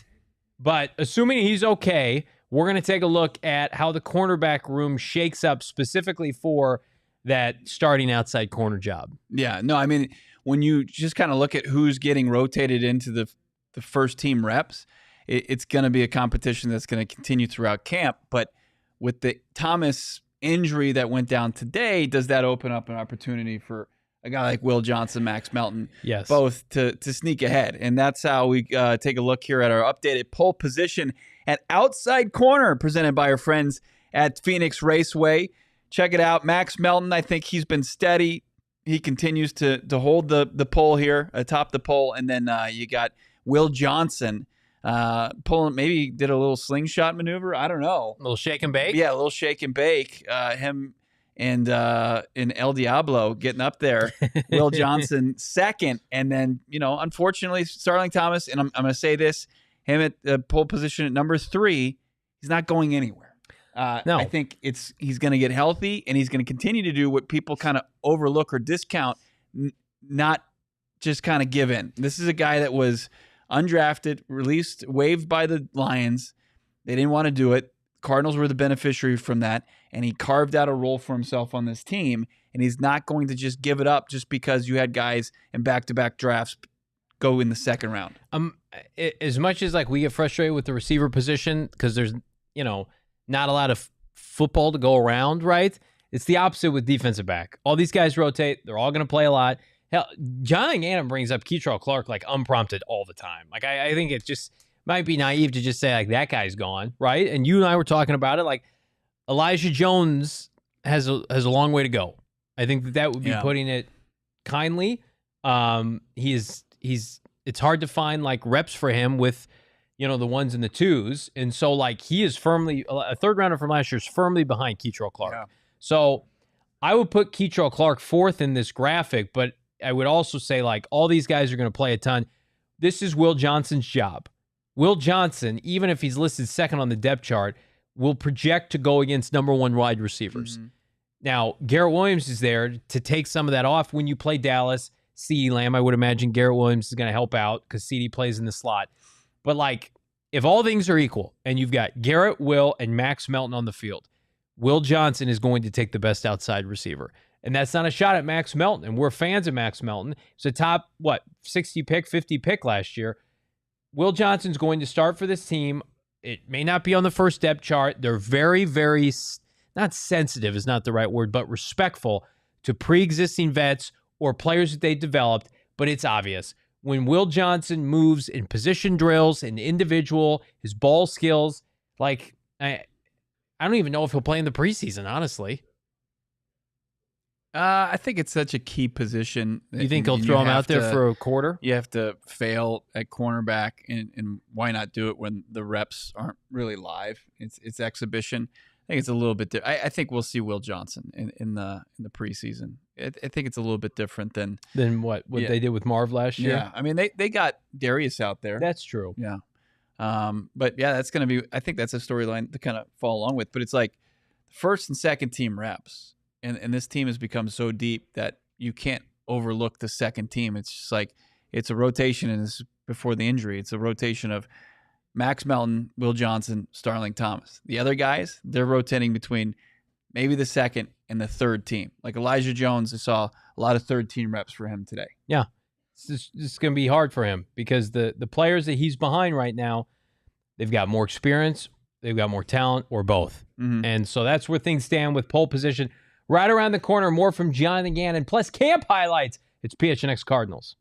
but assuming he's okay, we're going to take a look at how the cornerback room shakes up specifically for that starting outside corner job. Yeah, no, I mean, when you just kind of look at who's getting rotated into the first team reps, it's going to be a competition that's going to continue throughout camp. But with the Thomas injury that went down today, does that open up an opportunity for a guy like Will Johnson, Max Melton, yes, both to sneak ahead? And that's how we take a look here at our updated pole position at outside corner, presented by our friends at Phoenix Raceway. Check it out. Max Melton, I think he's been steady. He continues to hold the pole here, atop the pole. And then you got Will Johnson pulling, maybe did a little slingshot maneuver. I don't know. A little shake and bake? Yeah, a little shake and bake. Him and El Diablo getting up there. Will Johnson second. And then, unfortunately, Starling Thomas, and I'm going to say this, him at the pole position at number 3, he's not going anywhere. No. I think he's going to get healthy, and he's going to continue to do what people kind of overlook or discount, not just kind of give in. This is a guy that was undrafted, waived by the Lions. They didn't want to do it. Cardinals were the beneficiary from that, and he carved out a role for himself on this team, and he's not going to just give it up just because you had guys in back-to-back drafts go in the second round. As much as we get frustrated with the receiver position because there's, not a lot of football to go around, right? It's the opposite with defensive back. All these guys rotate. They're all going to play a lot. Hell, Jonathan Gannon brings up Keitrell Clark unprompted all the time. I think it just might be naive to just say that guy's gone, right? And you and I were talking about it. Elijah Jones has a long way to go. I think that would be putting it kindly. It's hard to find reps for him with the ones and the twos, and so he is firmly a third rounder from last year is firmly behind Keitrell Clark. Yeah. So I would put Keitrell Clark 4th in this graphic, but I would also say all these guys are going to play a ton. This is Will Johnson's job. Will Johnson, even if he's listed second on the depth chart, will project to go against number 1 wide receivers. Mm-hmm. Now, Garrett Williams is there to take some of that off when you play Dallas. CeeDee Lamb, I would imagine Garrett Williams is going to help out because CeeDee plays in the slot. But if all things are equal and you've got Garrett, Will, and Max Melton on the field, Will Johnson is going to take the best outside receiver. And that's not a shot at Max Melton. And we're fans of Max Melton. It's a top, 60 pick, 50 pick last year. Will Johnson's going to start for this team. It may not be on the first depth chart. They're very, very, not sensitive is not the right word, but respectful to pre-existing vets or players that they developed. But it's obvious. When Will Johnson moves in position drills and individual, his ball skills, I don't even know if he'll play in the preseason, honestly. I think it's such a key position. You think he'll throw him out there for a quarter? You have to fail at cornerback, and why not do it when the reps aren't really live? It's exhibition. I think it's a little bit different. I think we'll see Will Johnson in the preseason. I think it's a little bit different than what they did with Marv last year. Yeah, I mean they got Darius out there. That's true. Yeah, but yeah, that's going to be. I think that's a storyline to kind of follow along with. But it's first and second team reps, and this team has become so deep that you can't overlook the second team. It's just it's a rotation, and this is before the injury. It's a rotation of Max Melton, Will Johnson, Starling Thomas. The other guys, they're rotating between maybe the second and the third team. Elijah Jones, I saw a lot of third team reps for him today. Yeah. This is going to be hard for him because the players that he's behind right now, they've got more experience, they've got more talent, or both. Mm-hmm. And so that's where things stand with pole position. Right around the corner, more from Jonathan Gannon, plus camp highlights. It's PHNX Cardinals.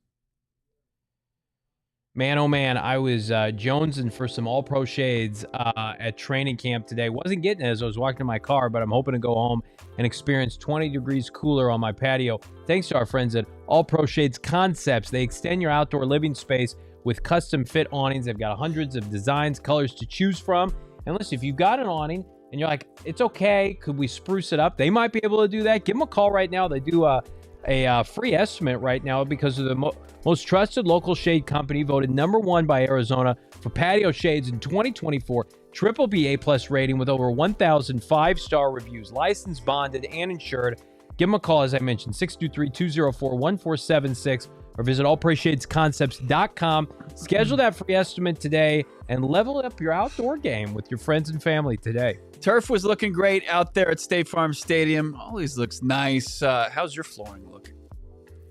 Man, oh man, I was jonesing for some all-pro shades at training camp today. Wasn't getting it as I was walking to my car, but I'm hoping to go home and experience 20 degrees cooler on my patio. Thanks to our friends at All Pro Shades Concepts. They extend your outdoor living space with custom fit awnings. They've got hundreds of designs, colors to choose from. And listen, if you've got an awning and you're like, it's okay, could we spruce it up? They might be able to do that. Give them a call right now. They do a free estimate right now because of the most trusted local shade company, voted #1 by Arizona for patio shades in 2024. triple B A+ rating with over 1,000 5-star reviews, licensed, bonded, and insured. Give them a call, as I mentioned, 623-204-1476, or visit allappreciatesconcepts.com. Schedule that free estimate today and level up your outdoor game with your friends and family today. Turf was looking great out there at State Farm Stadium. Always looks nice. How's your flooring looking?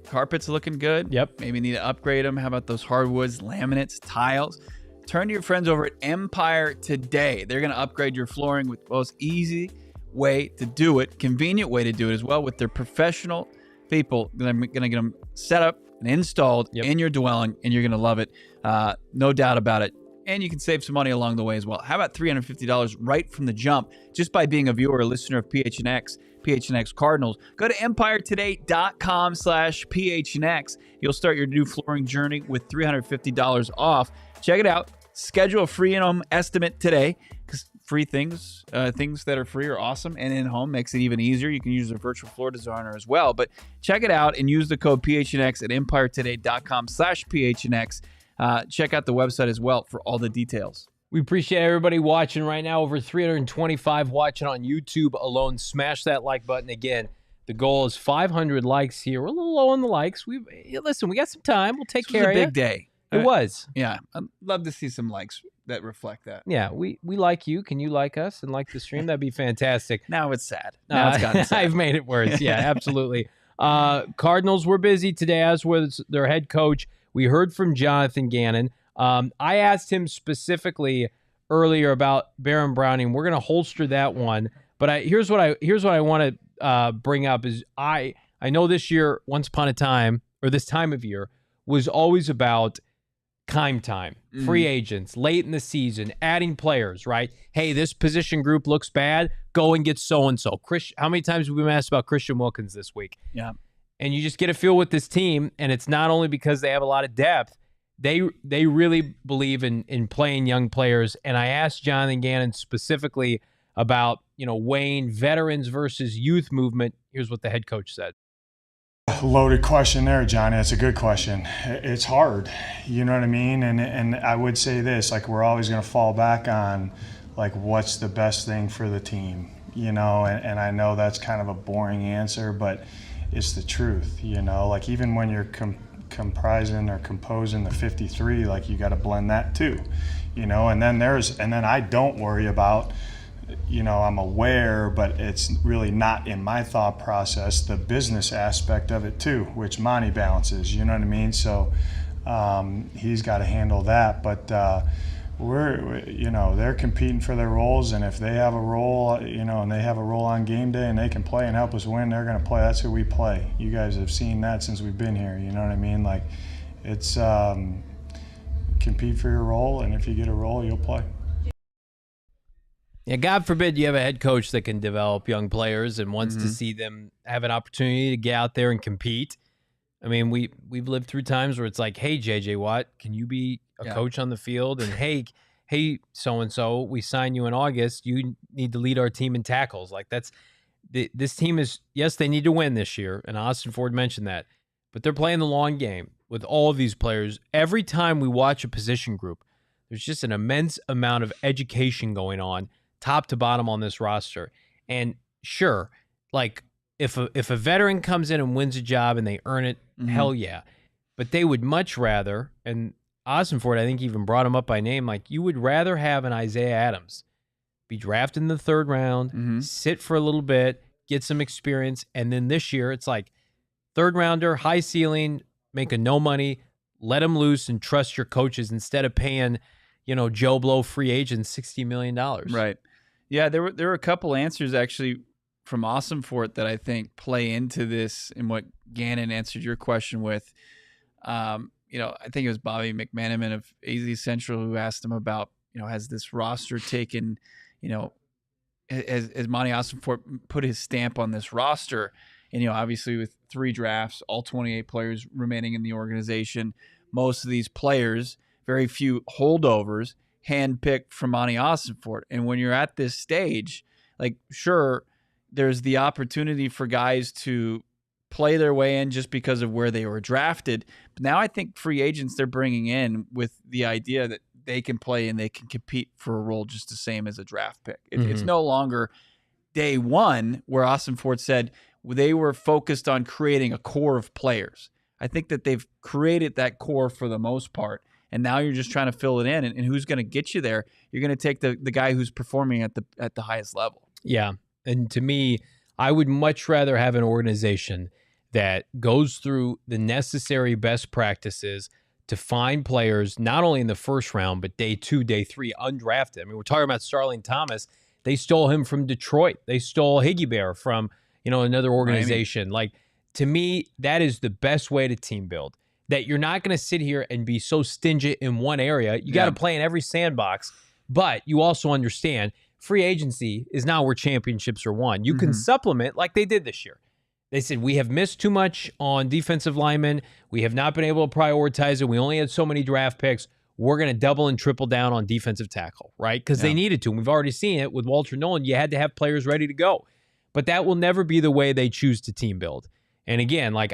Carpets looking good? Yep. Maybe need to upgrade them. How about those hardwoods, laminates, tiles? Turn to your friends over at Empire today. They're going to upgrade your flooring with the most easy way to do it, convenient way to do it as well, with their professional people. They're going to get them set up and installed in your dwelling, and you're going to love it. No doubt about it. And you can save some money along the way as well. How about $350 right from the jump just by being a viewer or listener of PHNX Cardinals? Go to empiretoday.com/PHNX. You'll start your new flooring journey with $350 off. Check it out. Schedule a free in-home estimate today, because free things that are free are awesome, and in-home makes it even easier. You can use a virtual floor designer as well. But check it out and use the code PHNX at empiretoday.com/PHNX. Check out the website as well for all the details. We appreciate everybody watching right now. Over 325 watching on YouTube alone. Smash that like button. Again, the goal is 500 likes here. We're a little low on the likes. Listen, we got some time. We'll take care of it. It was a big day. It was. Yeah. I'd love to see some likes that reflect that. Yeah, we like you. Can you like us and like the stream? That'd be fantastic. Now it's sad. Now it's gotten sad. I've made it worse. Yeah, absolutely. Cardinals were busy today, as was their head coach. We heard from Jonathan Gannon. I asked him specifically earlier about Baron Browning. We're going to holster that one. But here's what I want to bring up is I know this year, once upon a time, or this time of year, was always about time, free agents, late in the season, adding players, right? Hey, this position group looks bad. Go and get so-and-so. How many times have we been asked about Christian Wilkins this week? Yeah. And you just get a feel with this team, and it's not only because they have a lot of depth. They really believe in playing young players. And I asked Jonathan Gannon specifically about, weighing veterans versus youth movement. Here's what the head coach said. Loaded question there, Johnny. That's a good question. It's hard, you know what I mean? And I would say this, we're always going to fall back on, what's the best thing for the team, and I know that's kind of a boring answer, but it's the truth, even when you're comprising or composing the 53, you got to blend that too, and then I don't worry about, I'm aware, but it's really not in my thought process, the business aspect of it too, which Monty balances, you know what I mean? So he's got to handle that, but they're competing for their roles, and if they have a role, and they have a role on game day and they can play and help us win, they're going to play. That's who we play. You guys have seen that since we've been here, you know what I mean? It's compete for your role, and if you get a role, you'll play. Yeah, God forbid you have a head coach that can develop young players and wants to see them have an opportunity to get out there and compete. I mean, we've lived through times where it's like, hey, J.J. Watt, can you be a coach on the field? And hey, so-and-so, we sign you in August. You need to lead our team in tackles. This team is, yes, they need to win this year, and Ossenfort mentioned that, but they're playing the long game with all of these players. Every time we watch a position group, there's just an immense amount of education going on, top to bottom on this roster. And sure, if a veteran comes in and wins a job and they earn it, hell yeah. But they would much rather, and Ossenfort, I think, even brought him up by name, you would rather have an Isaiah Adams be drafted in the third round, sit for a little bit, get some experience, and then this year it's third rounder, high ceiling, making no money, let him loose and trust your coaches instead of paying, Joe Blow free agents $60 million. Right. Yeah, there were a couple answers actually from Ossenfort that I think play into this and what Gannon answered your question with. I think it was Bobby McManaman of AZ Central who asked him about, has this roster taken, has Monti Ossenfort put his stamp on this roster? And, obviously with 3 drafts, all 28 players remaining in the organization, most of these players, very few holdovers, handpicked from Monti Ossenfort. And when you're at this stage, sure, there's the opportunity for guys to play their way in just because of where they were drafted. But now I think free agents they're bringing in with the idea that they can play and they can compete for a role just the same as a draft pick. It's no longer day one where Ossenfort said they were focused on creating a core of players. I think that they've created that core for the most part, and now you're just trying to fill it in. And who's going to get you there? You're going to take the guy who's performing at the highest level. Yeah, and to me, I would much rather have an organization that goes through the necessary best practices to find players not only in the first round, but day 2, day 3, undrafted. I mean, we're talking about Starling Thomas. They stole him from Detroit. They stole Higgy Bear from, another organization. Like, to me, that is the best way to team build. That you're not going to sit here and be so stingent in one area. You got to play in every sandbox, but you also understand free agency is not where championships are won. You can supplement like they did this year. They said, we have missed too much on defensive linemen. We have not been able to prioritize it. We only had so many draft picks. We're going to double and triple down on defensive tackle, right? Because they needed to. And we've already seen it with Walter Nolen. You had to have players ready to go. But that will never be the way they choose to team build. And again, like,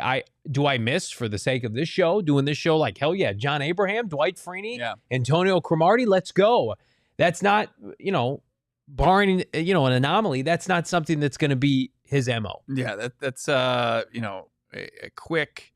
do I miss, for the sake of this show, doing this show, like, hell yeah, John Abraham, Dwight Freeney, Antonio Cromartie, let's go. That's not, barring, an anomaly, that's not something that's going to be his MO. Yeah, that's a quick,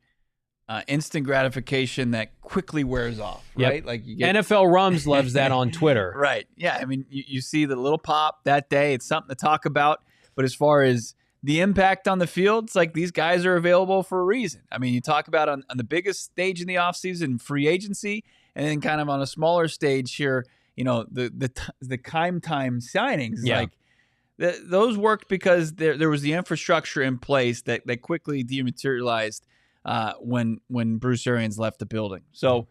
instant gratification that quickly wears off, right? Like, you get NFL Rums loves that on Twitter. Right. Yeah, I mean, you see the little pop that day. It's something to talk about. But as far as the impact on the field, it's like these guys are available for a reason. I mean, you talk about on the biggest stage in the offseason, free agency, and then kind of on a smaller stage here, the Kime time signings. Yeah. Like, those worked because there was the infrastructure in place that quickly dematerialized when Bruce Arians left the building. So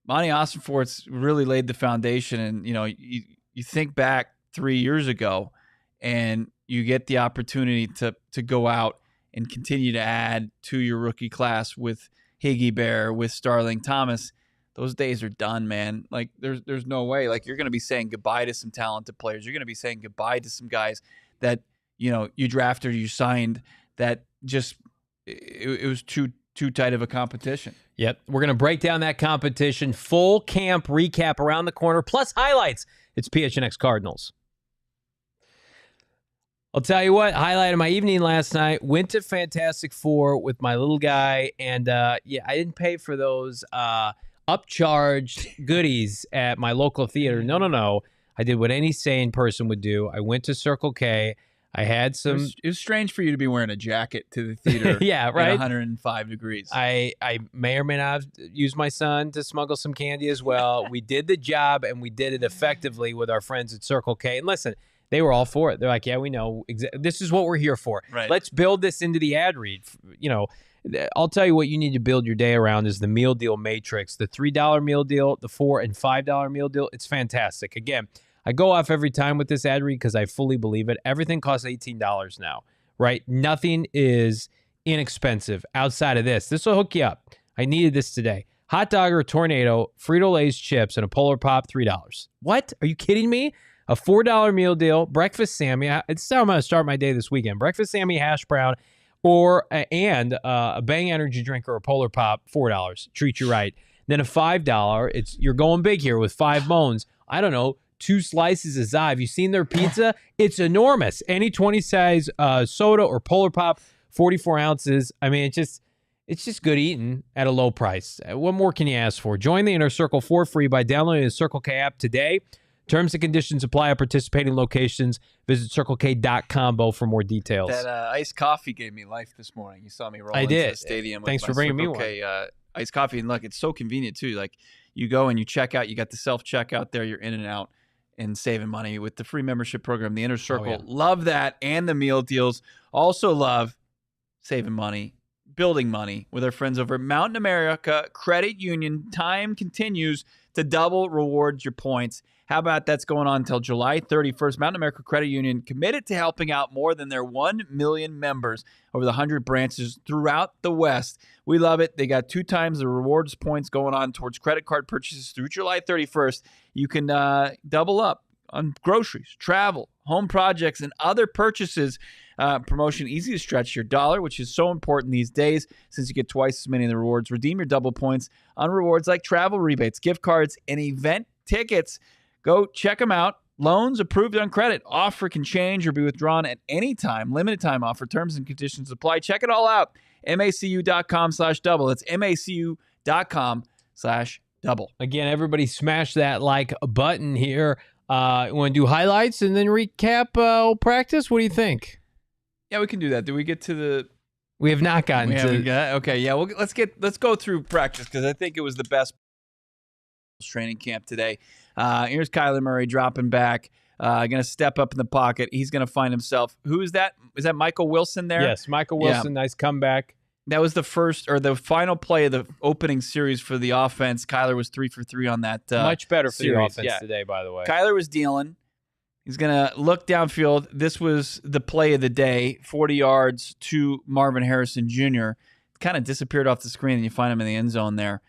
Monti Ossenfort's really laid the foundation. And, you think back 3 years ago, and you get the opportunity to go out and continue to add to your rookie class with Higgy Bear, with Starling Thomas. Those days are done, man. Like, there's no way. Like, you're going to be saying goodbye to some talented players. You're going to be saying goodbye to some guys that, you drafted or you signed that just it was too tight of a competition. Yep. We're going to break down that competition. Full camp recap around the corner, plus highlights. It's PHNX Cardinals. I'll tell you what, highlight of my evening last night, went to Fantastic Four with my little guy, and I didn't pay for those upcharged goodies at my local theater. No. I did what any sane person would do. I went to Circle K. I had some... It was strange for you to be wearing a jacket to the theater yeah, right? at 105 degrees. I may or may not have used my son to smuggle some candy as well. We did the job, and we did it effectively with our friends at Circle K. And listen... They were all for it. They're like, yeah, we know. This is what we're here for. Right. Let's build this into the ad read. I'll tell you what you need to build your day around is the meal deal matrix. The $3 meal deal, the $4 and $5 meal deal. It's fantastic. Again, I go off every time with this ad read because I fully believe it. Everything costs $18 now, right? Nothing is inexpensive outside of this. This will hook you up. I needed this today. Hot dog or a tornado, Frito-Lay's chips, and a Polar Pop, $3. What? Are you kidding me? A $4 meal deal, breakfast Sammy. It's how I'm going to start my day this weekend. Breakfast Sammy, hash brown, and a Bang energy drink or a Polar Pop, $4. Treat you right. Then a $5. You're going big here with 5 moans. I don't know, 2 slices of Zai. Have you seen their pizza? It's enormous. Any 20 size soda or Polar Pop, 44 ounces. I mean, it's just good eating at a low price. What more can you ask for? Join the Inner Circle for free by downloading the Circle K app today. Terms and conditions apply at participating locations. Visit CircleK.com for more details. That iced coffee gave me life this morning. You saw me roll into the stadium. Thanks for bringing me one. Iced coffee. And look, it's so convenient too. Like, you go and you check out. You got the self-checkout there. You're in and out and saving money with the free membership program, the Inner Circle. Oh, yeah. Love that. And the meal deals. Also love saving money, building money with our friends over at Mountain America Credit Union. Time continues to double rewards your points. How about that's going on until July 31st? Mountain America Credit Union committed to helping out more than their 1 million members over the 100 branches throughout the West. We love it. They got 2 times the rewards points going on towards credit card purchases through July 31st. You can double up on groceries, travel, home projects, and other purchases. Promotion easy to stretch your dollar, which is so important these days since you get twice as many of the rewards. Redeem your double points on rewards like travel rebates, gift cards, and event tickets. Go check them out. Loans approved on credit. Offer can change or be withdrawn at any time. Limited time offer. Terms and conditions apply. Check it all out. macu.com/double. It's macu.com/double. Again, everybody smash that like button here. You want to do highlights and then recap practice? What do you think? Yeah, we can do that. Did we get to the... We have not gotten to... Okay, yeah. Well, let's go through practice because I think it was the best training camp today. Here's Kyler Murray dropping back. Going to step up in the pocket. He's going to find himself. Who is that? Is that Michael Wilson there? Yes, Michael Wilson. Yeah. Nice comeback. That was the first or the final play of the opening series for the offense. Kyler was 3 for 3 on that. Much better for series. the offense today, by the way. Kyler was dealing. He's going to look downfield. This was the play of the day, 40 yards to Marvin Harrison Jr. Kind of disappeared off the screen, and you find him in the end zone there.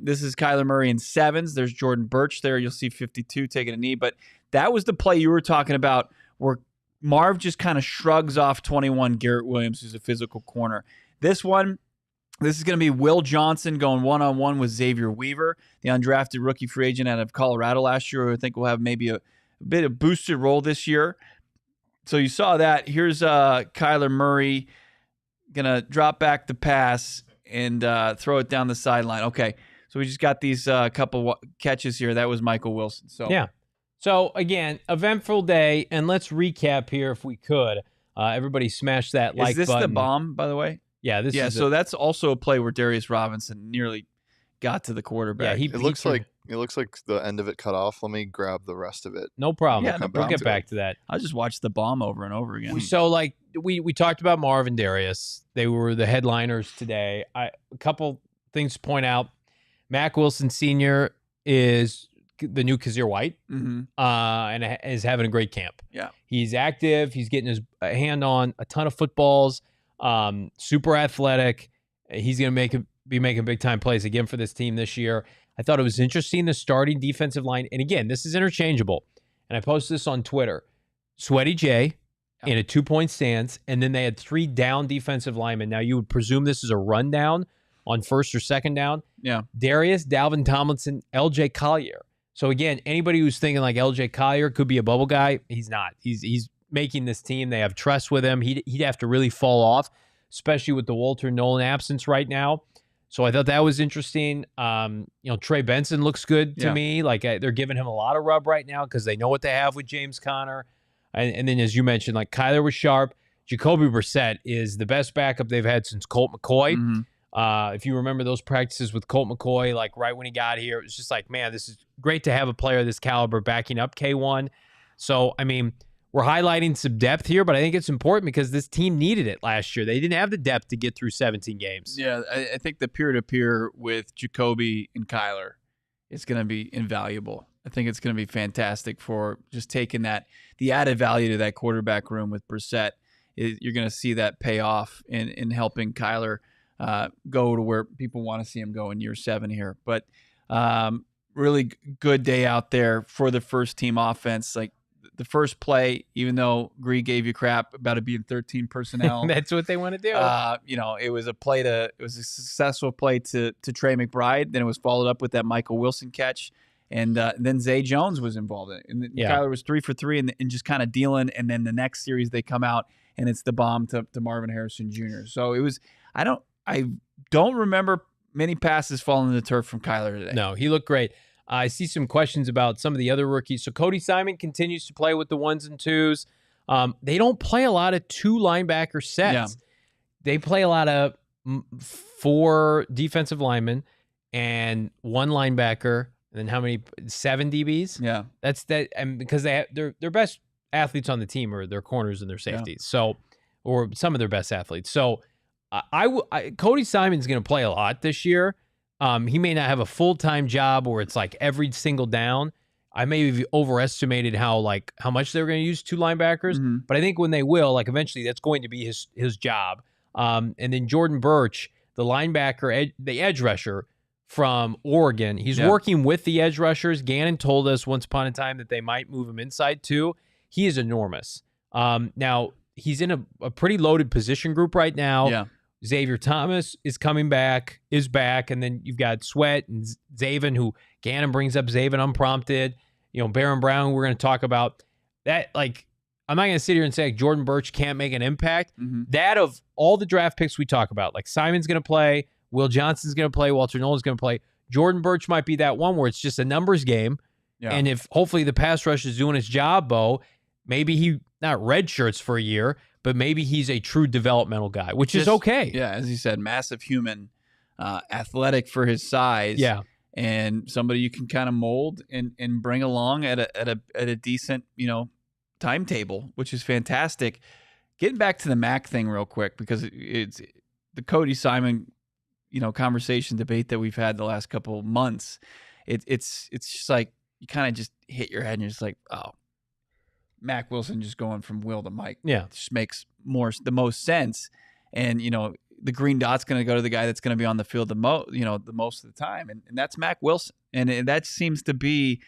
This is Kyler Murray in sevens. There's Jordan Birch there. You'll see 52 taking a knee. But that was the play you were talking about where Marv just kind of shrugs off 21 Garrett Williams, who's a physical corner. This is going to be Will Johnson going one-on-one with Xavier Weaver, the undrafted rookie free agent out of Colorado last year, who I think will have maybe a bit of boosted role this year. So you saw that. Here's Kyler Murray going to drop back the pass and throw it down the sideline. Okay, so we just got these couple catches here. That was Michael Wilson. So yeah. So, again, eventful day, and let's recap here if we could. Everybody smash that like button. Is this the bomb, by the way? Yeah, so that's also a play where Darius Robinson nearly got to the quarterback. Yeah, it looks like the end of it cut off. Let me grab the rest of it. No problem. Yeah, we'll get back to that. I just watched the bomb over and over again. So, we talked about Marv and Darius. They were the headliners today. A couple things to point out. Mack Wilson Sr. is the new Kazir White, and is having a great camp. Yeah, he's active. He's getting his hand on a ton of footballs. Super athletic. He's going to be making big time plays again for this team this year. I thought it was interesting, the starting defensive line. And again, this is interchangeable. And I posted this on Twitter. Sweaty J in a 2-point stance, and then they had 3 down defensive linemen. Now, you would presume this is a rundown on first or second down. Yeah. Darius, Dalvin Tomlinson, LJ Collier. So again, anybody who's thinking like LJ Collier could be a bubble guy, he's not. He's making this team. They have trust with him. He'd have to really fall off, especially with the Walter Nolen absence right now. So I thought that was interesting. Trey Benson looks good to me. Like they're giving him a lot of rub right now because they know what they have with James Conner. And then as you mentioned, like Kyler was sharp. Jacoby Brissett is the best backup they've had since Colt McCoy. Mm-hmm. If you remember those practices with Colt McCoy, like right when he got here, it was just like, man, this is great to have a player of this caliber backing up K1. So, I mean, we're highlighting some depth here, but I think it's important because this team needed it last year. They didn't have the depth to get through 17 games. Yeah, I think the peer-to-peer with Jacoby and Kyler is going to be invaluable. I think it's going to be fantastic for just taking the added value to that quarterback room with Brissett. You're going to see that pay off in helping Kyler go to where people want to see him go in year 7 here. But really good day out there for the first team offense. Like the first play, even though Gree gave you crap about it being 13 personnel. That's what they want to do. It was a successful play to Trey McBride. Then it was followed up with that Michael Wilson catch. And then Zay Jones was involved in it. And Kyler was 3 for 3 and just kind of dealing. And then the next series they come out and it's the bomb to Marvin Harrison Jr. So it was, I don't remember many passes falling to the turf from Kyler today. No, he looked great. I see some questions about some of the other rookies. So Cody Simon continues to play with the 1s and 2s. They don't play a lot of 2 linebacker sets. Yeah. They play a lot of 4 defensive linemen and 1 linebacker. And then how many? 7 DBs? Yeah. That's that. And because their best athletes on the team are their corners and their safeties. Yeah. So, or some of their best athletes. So Cody Simon's going to play a lot this year. He may not have a full-time job where it's like every single down. I may have overestimated how much they were going to use 2 linebackers, but I think when they will, like eventually that's going to be his job. And then Jordan Birch, the linebacker, the edge rusher from Oregon, he's working with the edge rushers. Gannon told us once upon a time that they might move him inside too. He is enormous. Now he's in a pretty loaded position group right now. Yeah. Xavier Thomas is back, and then you've got Sweat and Zaven, who Gannon brings up Zaven unprompted. Baron Brown, we're going to talk about that. Like, I'm not going to sit here and say Jordan Burch can't make an impact. That of all the draft picks we talk about, like Simon's going to play, Will Johnson's going to play, Walter Nolen's going to play. Jordan Burch might be that one where it's just a numbers game. Yeah. And if hopefully the pass rush is doing its job, Bo, maybe he not red shirts for a year, but maybe he's a true developmental guy, which is okay. Yeah, as you said, massive human, athletic for his size. Yeah. And somebody you can kind of mold and bring along at a decent, timetable, which is fantastic. Getting back to the Mac thing real quick, because it's the Cody Simon, conversation debate that we've had the last couple of months. It's just like you kind of just hit your head and you're just like, oh, Mac Wilson just going from Will to Mike. Yeah, it just makes the most sense. And the green dot's going to go to the guy that's going to be on the field the most of the time, and that's Mac Wilson. And that seems to be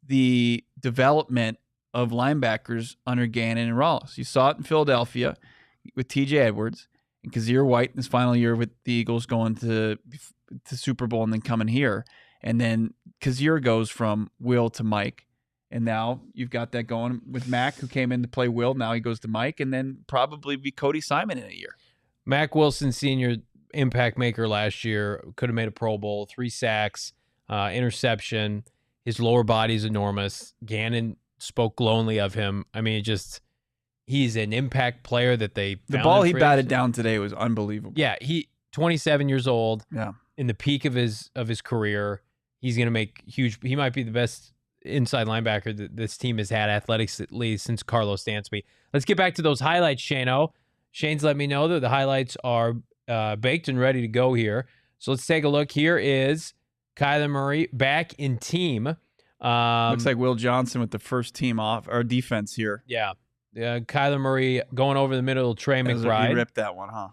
the development of linebackers under Gannon and Rollis. You saw it in Philadelphia with T.J. Edwards and Kazir White in his final year with the Eagles going to Super Bowl and then coming here. And then Kazir goes from Will to Mike. And now you've got that going with Mac, who came in to play Will. Now he goes to Mike, and then probably be Cody Simon in a year. Mac Wilson, senior, impact maker last year, could have made a Pro Bowl, 3 sacks, interception. His lower body's enormous. Gannon spoke glowingly of him. I mean, he's an impact player that they found. The ball he batted down today was unbelievable. Yeah, 27 years old. Yeah, in the peak of his career, he's going to make huge. He might be the best inside linebacker that this team has had athletically since Carlos Dansby. Let's get back to those highlights, Shano. Shane's let me know that the highlights are baked and ready to go here. So let's take a look. Here is Kyler Murray back in team. Looks like Will Johnson with the first team off or defense here. Yeah. Kyler Murray going over the middle of Trey McBride. He ripped that one, huh?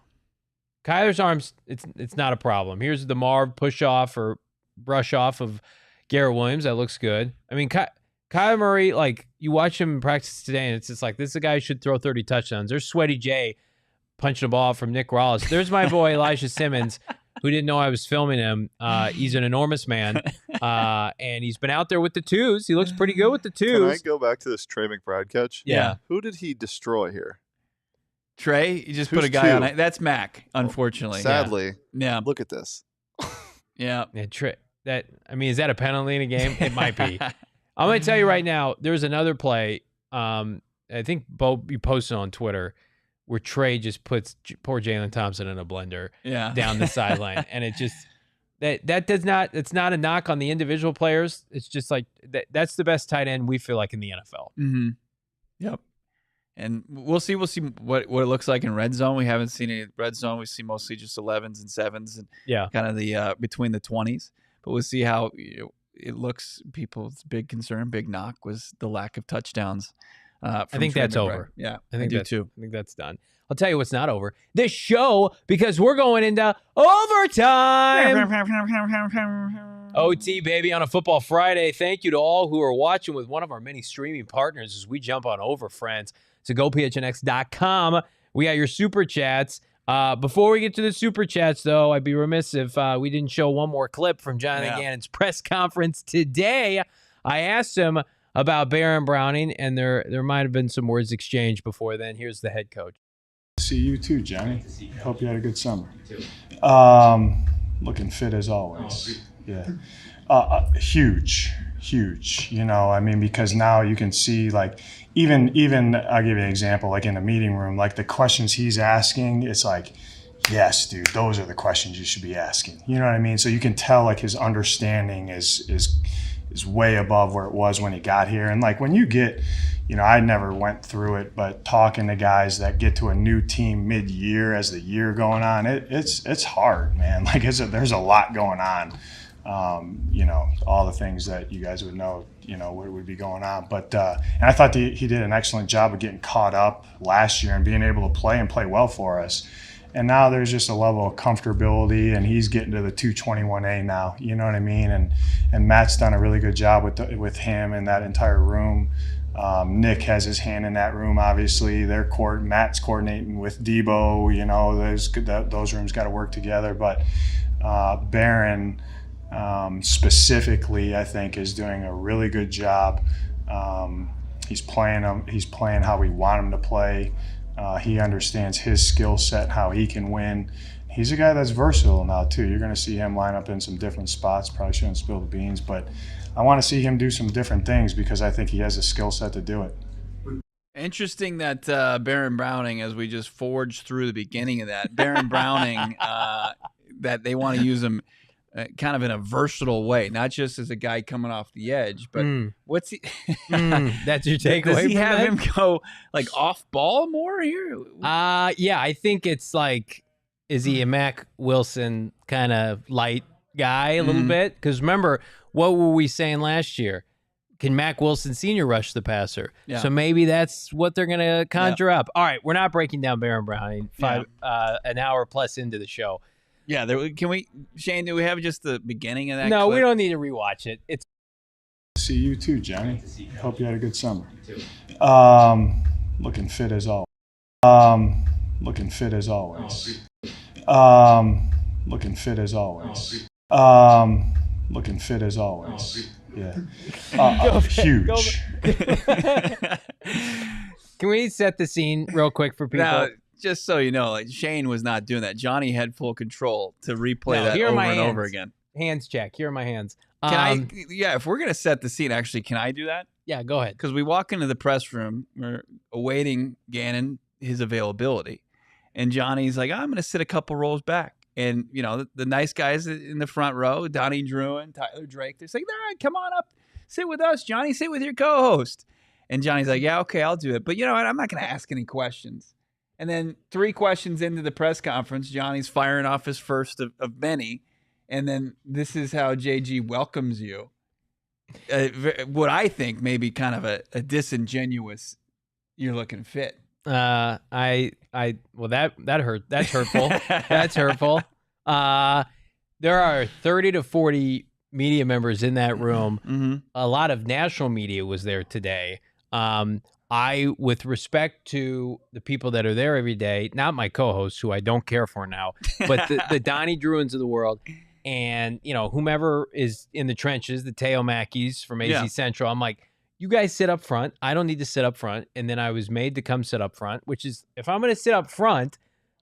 Kyler's arms, it's not a problem. Here's the Marv push off or brush off of Garrett Williams. That looks good. I mean, Kyler Murray, like, you watch him in practice today, and it's just like, this is a guy who should throw 30 touchdowns. There's Sweaty J punching a ball from Nick Rollis. There's my boy Elijah Simmons, who didn't know I was filming him. He's an enormous man, and he's been out there with the twos. He looks pretty good with the twos. Can I go back to this Trey McBride catch? Yeah. Who did he destroy here? Trey, you just put a guy on it. That's Mac, unfortunately. Sadly. Yeah. Look at this. Yeah. Trey, is that a penalty in a game? It might be. I'm going to tell you right now, there's another play. I think Bo, you posted on Twitter, where Trey just puts poor Jalen Thompson in a blender down the sideline. And it just, it's not a knock on the individual players. It's just like, that's the best tight end we feel like in the NFL. Mm-hmm. Yep. And we'll see what it looks like in red zone. We haven't seen any red zone. We see mostly just 11s and 7s and kind of the between the 20s. But we'll see how it looks. People's big concern, big knock was the lack of touchdowns. I think that's over. Yeah, I think I do too. I think that's done. I'll tell you what's not over. This show, because we're going into overtime. OT, baby, on a Football Friday. Thank you to all who are watching with one of our many streaming partners as we jump on over, friends. So go PHNX.com. We got your Super Chats. Before we get to the Super Chats, though, I'd be remiss if we didn't show one more clip from Jonathan Gannon's press conference today. I asked him about Baron Browning, and there might have been some words exchanged before then. Here's the head coach. See you too, Johnny. Hope you had a good summer. Looking fit as always. Yeah. Huge. I mean, because now you can see, like, even I'll give you an example, like in the meeting room, like the questions he's asking, it's like, yes, dude, those are the questions you should be asking. You know what I mean? So you can tell, like, his understanding is way above where it was when he got here. And like when you get, I never went through it, but talking to guys that get to a new team mid-year as the year going on, it's hard, man. Like there's a lot going on. All the things that you guys would know, what would be going on. But and I thought he did an excellent job of getting caught up last year and being able to play well for us. And now there's just a level of comfortability, and he's getting to the 221A now. You know what I mean? And Matt's done a really good job with him and that entire room. Nick has his hand in that room. Obviously, Matt's coordinating with Debo. You know, those rooms got to work together. But Barron specifically, I think, is doing a really good job. He's playing how we want him to play. He understands his skill set, how he can win. He's a guy that's versatile now, too. You're going to see him line up in some different spots. Probably shouldn't spill the beans, but I want to see him do some different things because I think he has a skill set to do it. Interesting that Baron Browning, as we just forged through the beginning of that, Baron Browning, that they want to use him kind of in a versatile way, not just as a guy coming off the edge, but what's he? That's your takeaway. Does he have that? him go like off ball more here? Yeah, I think it's like, is he a Mac Wilson kind of light guy a little bit? Because remember, what were we saying last year? Can Mac Wilson Sr. rush the passer? Yeah. So maybe that's what they're going to conjure up. All right, we're not breaking down Baron Browning an hour plus into the show. Yeah, can we, Shane, do we have just the beginning of that No, clip? we don't need to rewatch it. It's See you too, Johnny. Hope you had a good summer. Looking fit as always. Looking fit as always. Looking fit as always. Looking fit as always. Yeah. Huge. Can we set the scene real quick for people? Now, just so you know, like Shane was not doing that. Johnny had full control to replay that over and over again. Hands check. Here are my hands. Can I? Yeah, if we're gonna set the scene, actually, can I do that? Yeah, go ahead. Because we walk into the press room, we're awaiting Gannon, his availability, and Johnny's like, "I'm gonna sit a couple rows back." And, you know, the nice guys in the front row, Donnie Drew and Tyler Drake, they're like, all right, come on up. Sit with us, Johnny. Sit with your co-host. And Johnny's like, yeah, okay, I'll do it. But you know what? I'm not going to ask any questions. And then 3 questions into the press conference, Johnny's firing off his first of many. And then this is how JG welcomes you. What I think may be kind of a disingenuous, you're looking fit. Well, that hurt. That's hurtful. That's hurtful. There are 30 to 40 media members in that room. Mm-hmm. A lot of national media was there today. With respect to the people that are there every day, not my co-hosts, who I don't care for now, but the Donnie Druins of the world, and whomever is in the trenches, the Teo Mackeys from AZ Central. I'm like, you guys sit up front. I don't need to sit up front. And then I was made to come sit up front, which is, if I'm going to sit up front,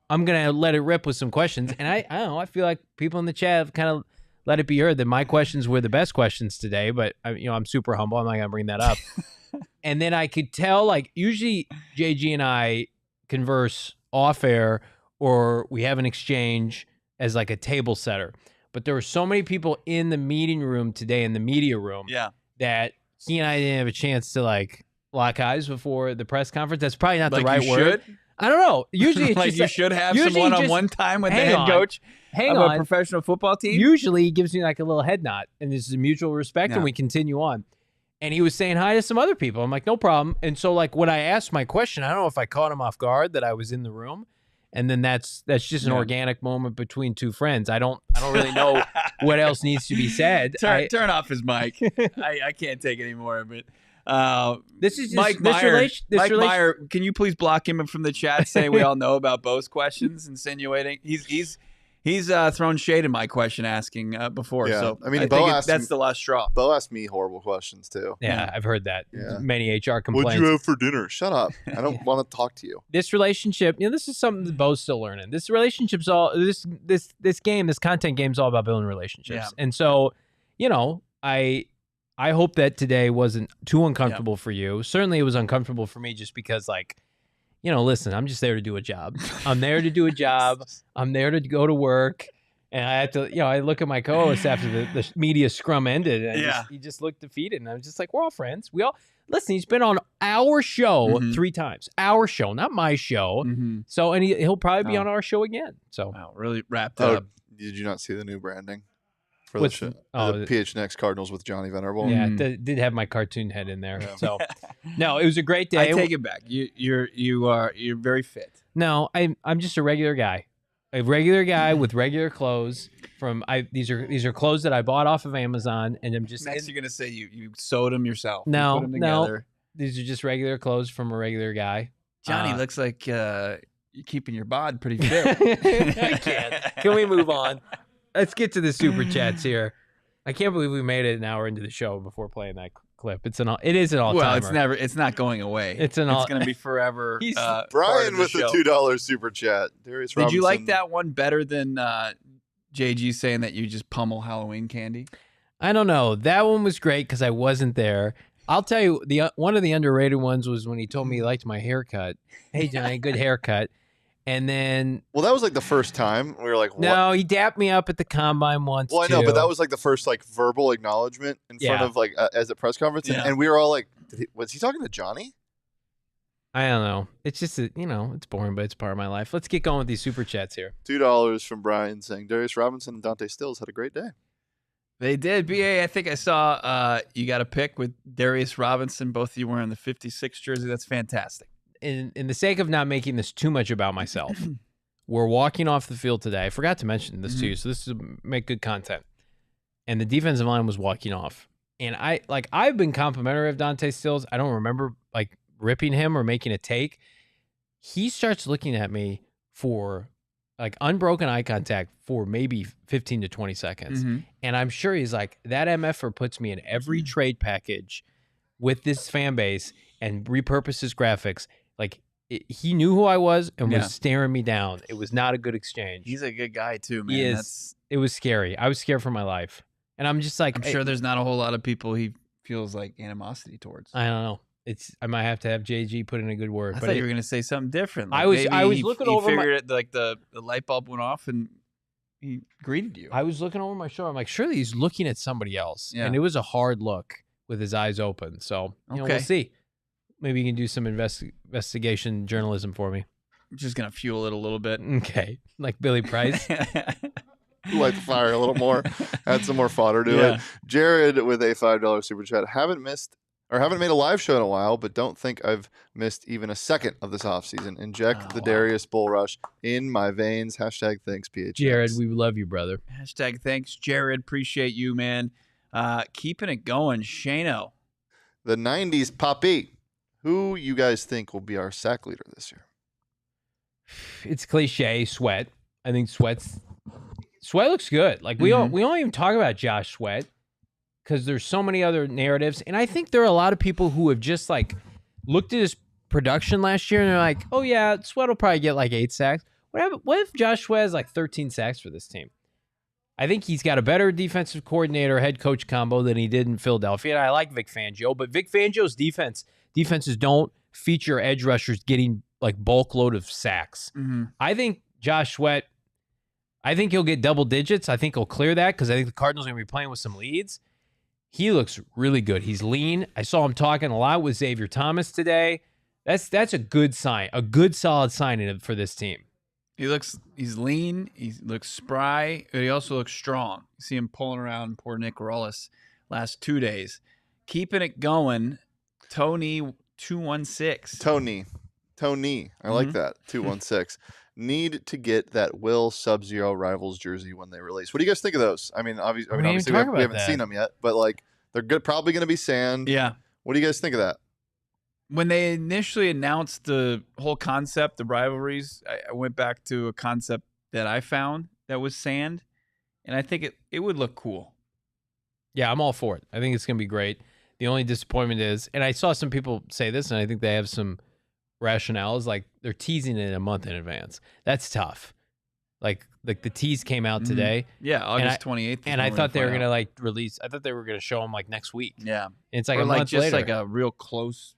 I'm going to let it rip with some questions. And I don't know, I feel like people in the chat have kind of let it be heard that my questions were the best questions today, but I'm super humble. I'm not going to bring that up. And then I could tell, like, usually JG and I converse off air, or we have an exchange as like a table setter. But there were so many people in the meeting room today, in the media room, that he and I didn't have a chance to like lock eyes before the press conference. That's probably not the right word. I don't know. Usually it's like just you should have some one-on-one time with the head coach of a professional football team. Usually he gives me like a little head nod, and this is a mutual respect, and we continue on. And he was saying hi to some other people. I'm like, no problem. And so like when I asked my question, I don't know if I caught him off guard that I was in the room. And then that's just an organic moment between two friends. I don't really know what else needs to be said. Turn off his mic. I can't take it anymore. But this is just, Mike Meyer. Can you please block him from the chat? Saying we all know about Bo's questions, insinuating he's thrown shade in my question asking before. Yeah. So I mean, that's the last straw. Bo asked me horrible questions too. Yeah, I've heard that. Yeah. Many HR complaints. What'd you have for dinner? Shut up. I don't want to talk to you. This relationship, this is something that Bo's still learning. This relationship's all this content game's all about building relationships. Yeah. And so, I hope that today wasn't too uncomfortable for you. Certainly it was uncomfortable for me just because listen, I'm just there to do a job. I'm there to do a job. I'm there to go to work. And I had to, I look at my co-host after the media scrum ended, and he just looked defeated. And I was just like, we're all friends. Listen, he's been on our show 3 times. Our show, not my show. Mm-hmm. So, and he'll probably be on our show again. So, really wrapped up. Did you not see the new branding? For the show? The PHNX Cardinals with Johnny Venerable. Yeah, did have my cartoon head in there. Yeah. So, no, it was a great day. I take it back. You're very fit. No, I'm just a regular guy. A regular guy with regular clothes. These are clothes that I bought off of Amazon, and I'm just. Next, you're gonna say you sewed them yourself. No, you put them together. These are just regular clothes from a regular guy. Johnny looks like you're keeping your bod pretty fit. I can't. Can we move on? Let's get to the super chats here. I can't believe we made it an hour into the show before playing that clip. It is an all-timer. Well, it's not going away. It's going to be forever. Brian with the $2 super chat. Darius Robinson. Did you like that one better than JG saying that you just pummel Halloween candy? I don't know. That one was great because I wasn't there. I'll tell you, one of the underrated ones was when he told me he liked my haircut. Hey, Johnny, good haircut. And then... Well, that was like the first time. We were like, what? No, he dapped me up at the combine once, Well, I know, but that was like the first like verbal acknowledgement in front of like as a press conference. And we were all like, was he talking to Johnny? I don't know. It's just, it's boring, but it's part of my life. Let's get going with these super chats here. $2 from Brian saying, Darius Robinson and Dante Stills had a great day. They did. BA, I think I saw you got a pic with Darius Robinson. Both of you wearing the 56 jersey. That's fantastic. In the sake of not making this too much about myself, we're walking off the field today. I forgot to mention this to you, so this is make good content. And the defensive line was walking off. And I've been complimentary of Dante Stills. I don't remember like ripping him or making a take. He starts looking at me for like unbroken eye contact for maybe 15 to 20 seconds. And I'm sure he's like, that MFer puts me in every trade package with this fan base and repurposes graphics. Like he knew who I was and was staring me down. It was not a good exchange. He's a good guy too, man. He is. It was scary. I was scared for my life. And I'm just like, I'm sure there's not a whole lot of people he feels like animosity towards. I don't know. I might have to have JG put in a good word. I thought you were gonna say something different. Like I was looking over. He figured like the light bulb went off and he greeted you. I was looking over my shoulder. I'm like, surely he's looking at somebody else. And it was a hard look with his eyes open. So we'll see. Maybe you can do some investigation journalism for me. I'm just gonna fuel it a little bit. Okay, like Billy Price. Light the fire a little more. Add some more fodder to it. Jared with a $5 super chat. Haven't made a live show in a while, but don't think I've missed even a second of this offseason. Inject the Darius Bull Rush in my veins. Hashtag thanks, PHNX. Jared, we love you, brother. Hashtag thanks, Jared. Appreciate you, man. Keeping it going. Shano. The 90s Poppy. Who you guys think will be our sack leader this year? It's cliche, Sweat. I think Sweat looks good. Like we don't even talk about Josh Sweat because there's so many other narratives. And I think there are a lot of people who have just like looked at his production last year and they're like, oh yeah, Sweat will probably get like 8 sacks. What if Josh Sweat has like 13 sacks for this team? I think he's got a better defensive coordinator, head coach combo than he did in Philadelphia. And I like Vic Fangio, but Vic Fangio's defenses don't feature edge rushers getting like bulk load of sacks. I think Josh Sweat, I think he'll get double digits. I think he'll clear that because I think the Cardinals are going to be playing with some leads. He looks really good. He's lean. I saw him talking a lot with Xavier Thomas today. That's a good sign, a good solid sign for this team. He's lean. He looks spry, but he also looks strong. You see him pulling around poor Nick Rollis last 2 days. Keeping it going. Tony 216. Tony. I like that. 216. Need to get that Will Sub-Zero Rivals jersey when they release. What do you guys think of those? I mean, obviously we haven't seen them yet, but like they're probably going to be sand. Yeah. What do you guys think of that? When they initially announced the whole concept, the rivalries, I went back to a concept that I found that was sand, and I think it would look cool. Yeah, I'm all for it. I think it's going to be great. The only disappointment is, and I saw some people say this, and I think they have some rationales, like they're teasing it a month in advance. That's tough. Like the tease came out today. Yeah, August 28th. And I thought they were going to like release, I thought they were going to show them like next week. Yeah. And it's like or a like month just later. like a real close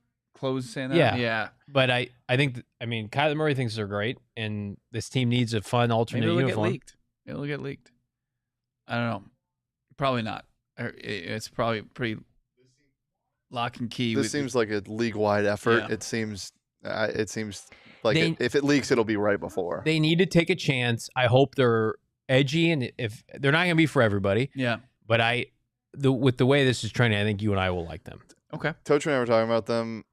Santa. Yeah. But I think, Kyler Murray thinks they're great, and this team needs a fun alternate uniform. It'll get leaked. I don't know. Probably not. It's probably pretty lock and key. This seems like a league-wide effort. Yeah. It seems like if it leaks, it'll be right before. They need to take a chance. I hope they're edgy, and if they're not going to be for everybody. Yeah. But with the way this is trending, I think you and I will like them. Okay. Coach and I were talking about them.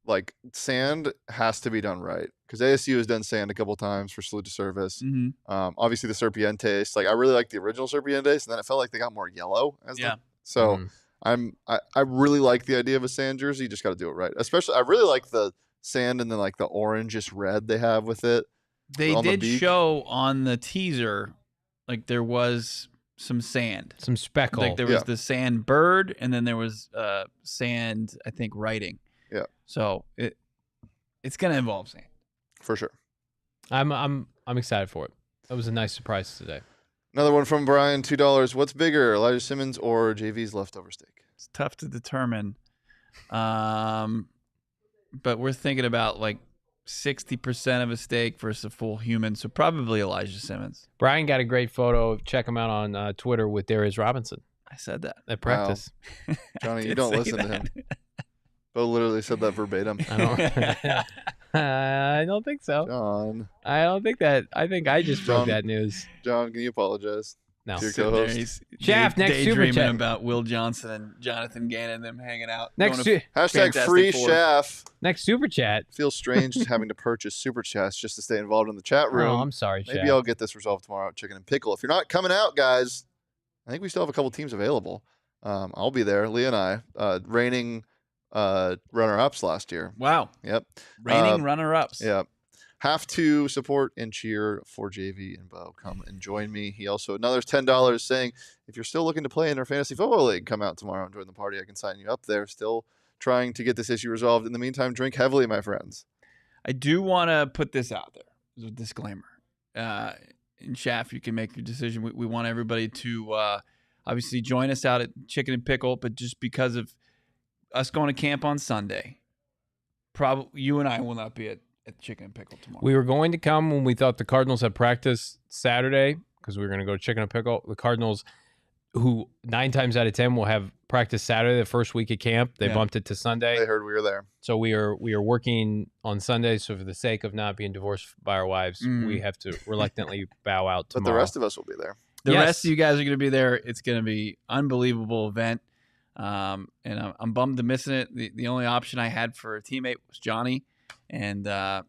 Like, sand has to be done right because ASU has done sand a couple times for salute to service. Mm-hmm. Obviously the Serpientes, like I really like the original Serpientes, and then it felt like they got more yellow as so I really like the idea of a sand jersey. You just got to do it right. Especially I really like the sand and then like the orangish red they have with it. They did show on the teaser like there was some sand, some speckle. Like there was the sand bird, and then there was sand, I think, writing. Yeah. So it's gonna involve sand for sure. I'm excited for it. That was a nice surprise today. Another one from Brian, $2. What's bigger, Elijah Simmons or JV's leftover steak? It's tough to determine, but we're thinking about like 60% of a steak versus a full human, so probably Elijah Simmons. Brian got a great photo. Check him out on Twitter with Darius Robinson. I said that at practice. Wow. Johnny, you don't listen to him. Bo literally said that verbatim. I don't think so. John. I don't think that. I think I just broke that news. John, can you apologize? No. To your co-host. Shaft, next super chat. About Will Johnson and Jonathan Gannon, them hanging out. Hashtag free Shaft. Next super chat. Feels strange having to purchase super chats just to stay involved in the chat room. Oh, I'm sorry, Maybe Shaft. I'll get this resolved tomorrow at Chicken and Pickle. If you're not coming out, guys, I think we still have a couple teams available. I'll be there. Leah and I, reigning runner-ups last year. Wow. Yep. Reigning runner-ups. Yep. Have to support and cheer for JV and Bo. Come and join me. He also, another $10 saying, if you're still looking to play in our fantasy football league, come out tomorrow and join the party. I can sign you up there. Still trying to get this issue resolved. In the meantime, drink heavily, my friends. I do want to put this out there as a disclaimer. In Shaft, you can make your decision. We want everybody to obviously join us out at Chicken and Pickle, but just because of us going to camp on Sunday, probably you and I will not be at Chicken and Pickle tomorrow. We were going to come when we thought the Cardinals had practice Saturday because we were going to go to Chicken and Pickle. The Cardinals, who 9 times out of 10 will have practice Saturday, the first week of camp, they bumped it to Sunday. They heard we were there. So we are working on Sunday. So for the sake of not being divorced by our wives, we have to reluctantly bow out tomorrow. But the rest of us will be there. The rest of you guys are going to be there. It's going to be unbelievable event. And I'm bummed to missing it. The only option I had for a teammate was Johnny, and I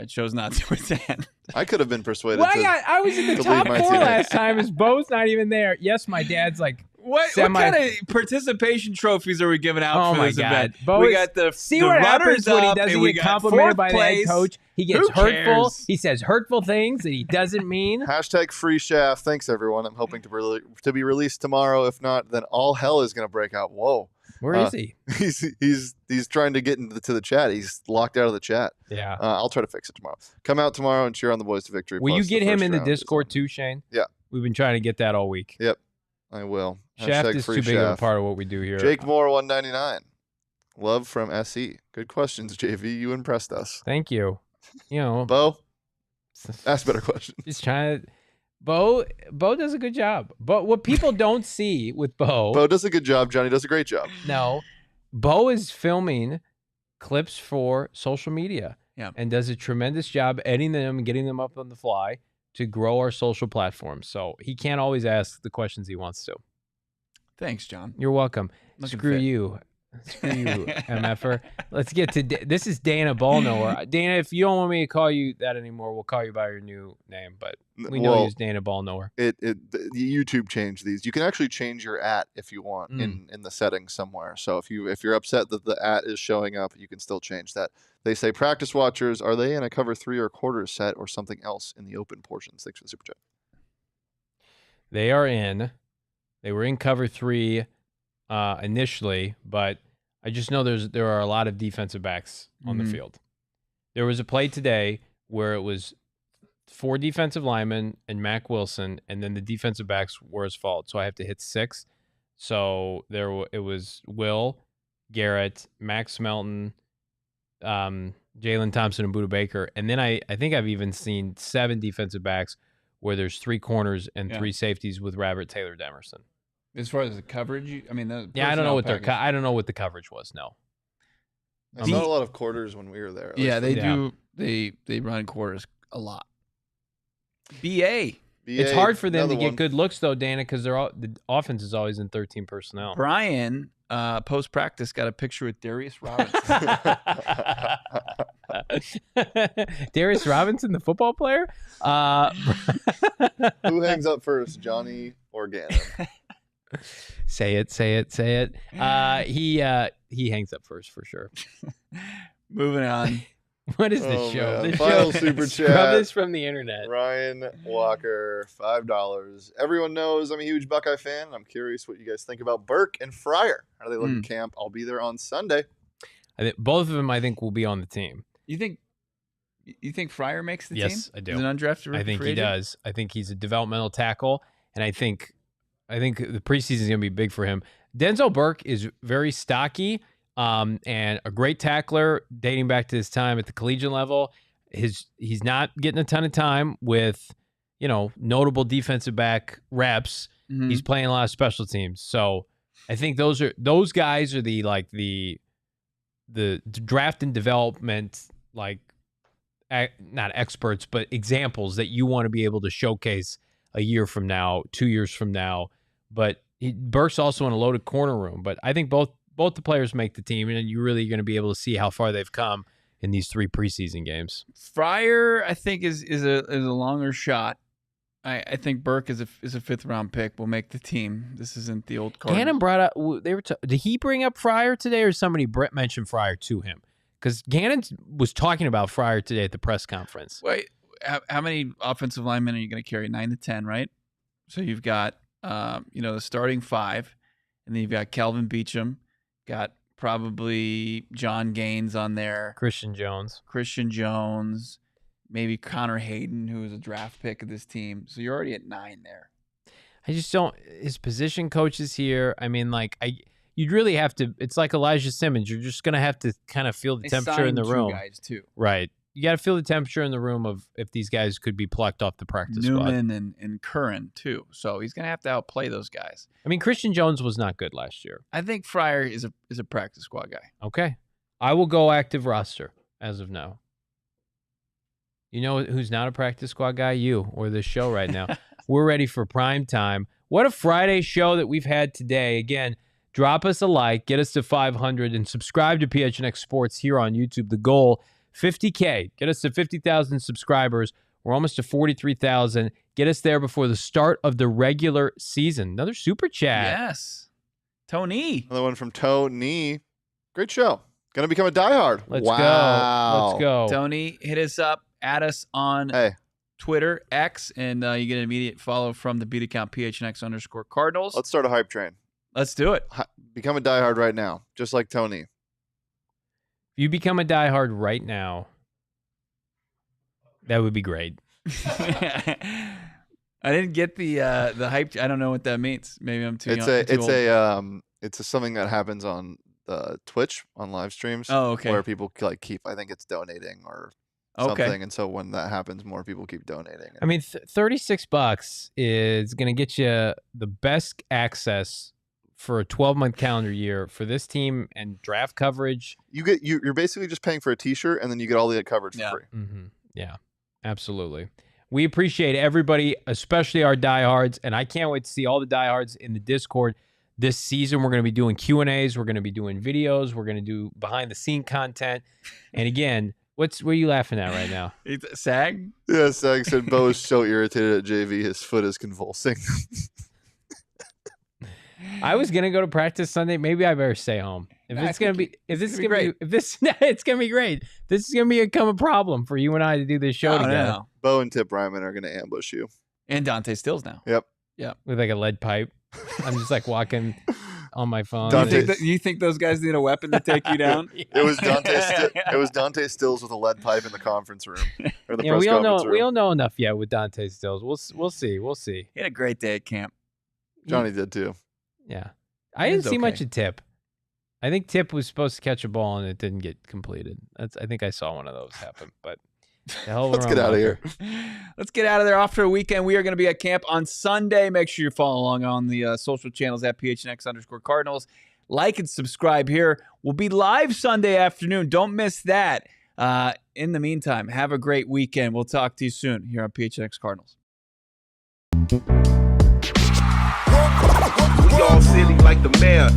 chose not to attend. I could have been persuaded. I was in the top 4 last time. Is Bo's not even there? Yes, my dad's like. What kind of participation trophies are we giving out for this event? Bo, we got the see what happens when he doesn't get complimented by the head coach. He gets hurtful. He says hurtful things that he doesn't mean. Hashtag free Shaft. Thanks, everyone. I'm hoping to be released tomorrow. If not, then all hell is going to break out. Whoa. Where is he? He's trying to get into the chat. He's locked out of the chat. Yeah. I'll try to fix it tomorrow. Come out tomorrow and cheer on the boys to victory. Will you get him in the Discord too, Shane? Yeah. We've been trying to get that all week. Yep. I will. Shaft is too big of a part of what we do here. Jake Moore, $1.99. Love from SE. Good questions, JV. You impressed us. Thank you. You know, Bo, ask better questions. He's trying to. Bo does a good job. But what people don't see with Bo does a good job. Johnny does a great job. No, Bo is filming clips for social media. Yeah, and does a tremendous job editing them and getting them up on the fly to grow our social platforms. So he can't always ask the questions he wants to. Thanks, John. You're welcome. Screw you, MFer. Let's get to this is Dana Ballknower. Dana, if you don't want me to call you that anymore, we'll call you by your new name. But we know you're Dana Ballknower. YouTube changed these. You can actually change your @ if you want in the settings somewhere. So if you're upset that the @ is showing up, you can still change that. They say practice watchers, are they in a cover 3 or quarter set or something else in the open portions? Thanks for the super chat. They were in cover 3 initially, but I just know there are a lot of defensive backs on the field. There was a play today where it was 4 defensive linemen and Mac Wilson, and then the defensive backs were his fault. So I have to hit 6. So it was Will, Garrett, Max Melton, Jalen Thompson, and Budda Baker. And then I think I've even seen 7 defensive backs where there's 3 corners and 3 safeties with Robert Taylor Demerson. As far as the coverage, I mean, I don't know what I don't know what the coverage was. No, I saw a lot of quarters when we were there. Yeah, they do. They run quarters a lot. BA. It's hard for them to get good looks though, Dana, because the offense is always in 13 personnel. Brian, post practice, got a picture with Darius Robinson. Darius Robinson, the football player. Who hangs up first, Johnny or Gannon? Say it. He hangs up first for sure. Moving on. What is this show? Man. This Final show, super scrub chat. this from the internet. Ryan Walker, $5. Everyone knows I'm a huge Buckeye fan. I'm curious what you guys think about Burke and Fryer. How do they look at camp? I'll be there on Sunday. I think both of them, I think, will be on the team. You think Fryer makes the team? Yes, I do. As an undrafted I think free he agent? does. I think he's a developmental tackle, and I think the preseason is going to be big for him. Denzel Burke is very stocky and a great tackler dating back to his time at the collegiate level. He's not getting a ton of time with, notable defensive back reps. Mm-hmm. He's playing a lot of special teams. So I think those guys are the draft and development, not experts, but examples that you want to be able to showcase a year from now, 2 years from now. But Burke's also in a loaded corner room. But I think both the players make the team, and you're really going to be able to see how far they've come in these 3 preseason games. Fryer, I think, is a longer shot. I think Burke is a 5th round pick. Will make the team. This isn't the old Cardinals. Gannon brought up. Did he bring up Fryer today, or somebody mentioned Fryer to him? Because Gannon was talking about Fryer today at the press conference. Wait, how many offensive linemen are you going to carry? 9 to 10, right? So you've got the starting 5, and then you've got Kelvin Beachum, got probably John Gaines on there, Christian Jones. Maybe Connor Hayden, who is a draft pick of this team. So you're already at 9 there. I just don't. His position coaches here. I mean, you'd really have to. It's like Elijah Simmons. You're just going to have to kind of feel the temperature in the room. 2 guys too. Right. You got to feel the temperature in the room of if these guys could be plucked off the practice squad. Newman and Curran too. So he's going to have to outplay those guys. I mean, Christian Jones was not good last year. I think Fryer is a practice squad guy. Okay. I will go active roster as of now. You know who's not a practice squad guy? You or this show right now. We're ready for prime time. What a Friday show that we've had today. Again, drop us a like, get us to 500, and subscribe to PHNX Sports here on YouTube. The goal, 50K. Get us to 50,000 subscribers. We're almost to 43,000. Get us there before the start of the regular season. Another super chat. Yes. Tony. Another one from Tony. Great show. Going to become a diehard. Let's go. Tony, hit us up. Add us on Twitter, X, and you get an immediate follow from the beat account PHNX_Cardinals. Let's start a hype train. Let's do it. Become a diehard right now, just like Tony. If you become a diehard right now, that would be great. I didn't get the hype. I don't know what that means. Maybe I'm too young. It's something that happens on Twitch on live streams. Oh, okay. Where people keep. I think it's donating or something, and so when that happens, more people keep donating. I mean, $36 is going to get you the best access for a 12-month calendar year for this team and draft coverage. You're basically just paying for a T-shirt, and then you get all the coverage for free. Mm-hmm. Yeah, absolutely. We appreciate everybody, especially our diehards, and I can't wait to see all the diehards in the Discord this season. We're going to be doing Q&As. We're going to be doing videos. We're going to do behind-the-scene content. And again, what are you laughing at right now? Sag? Yeah, Sag said Bo is so irritated at JV, his foot is convulsing. I was gonna go to practice Sunday. Maybe I better stay home. It's gonna be great. This is gonna become a problem for you and I to do this show together. No. Bo and Tip Ryman are gonna ambush you. And Dante Stills now. Yep. With like a lead pipe. I'm just walking on my phone. You think those guys need a weapon to take you down? It was Dante Stills with a lead pipe in the conference room. Or the press we conference room. We don't know enough yet with Dante Stills. We'll see. He had a great day at camp. Johnny did too. Yeah. I didn't see much of Tip. I think Tip was supposed to catch a ball and it didn't get completed. I think I saw one of those happen. But let's get out of here. Let's get out of there. Off to a weekend. We are going to be at camp on Sunday. Make sure you're following along on the social channels at PHNX_Cardinals. Like and subscribe here. We'll be live Sunday afternoon. Don't miss that. In the meantime, have a great weekend. We'll talk to you soon here on PHNX Cardinals. We all silly like the mayor.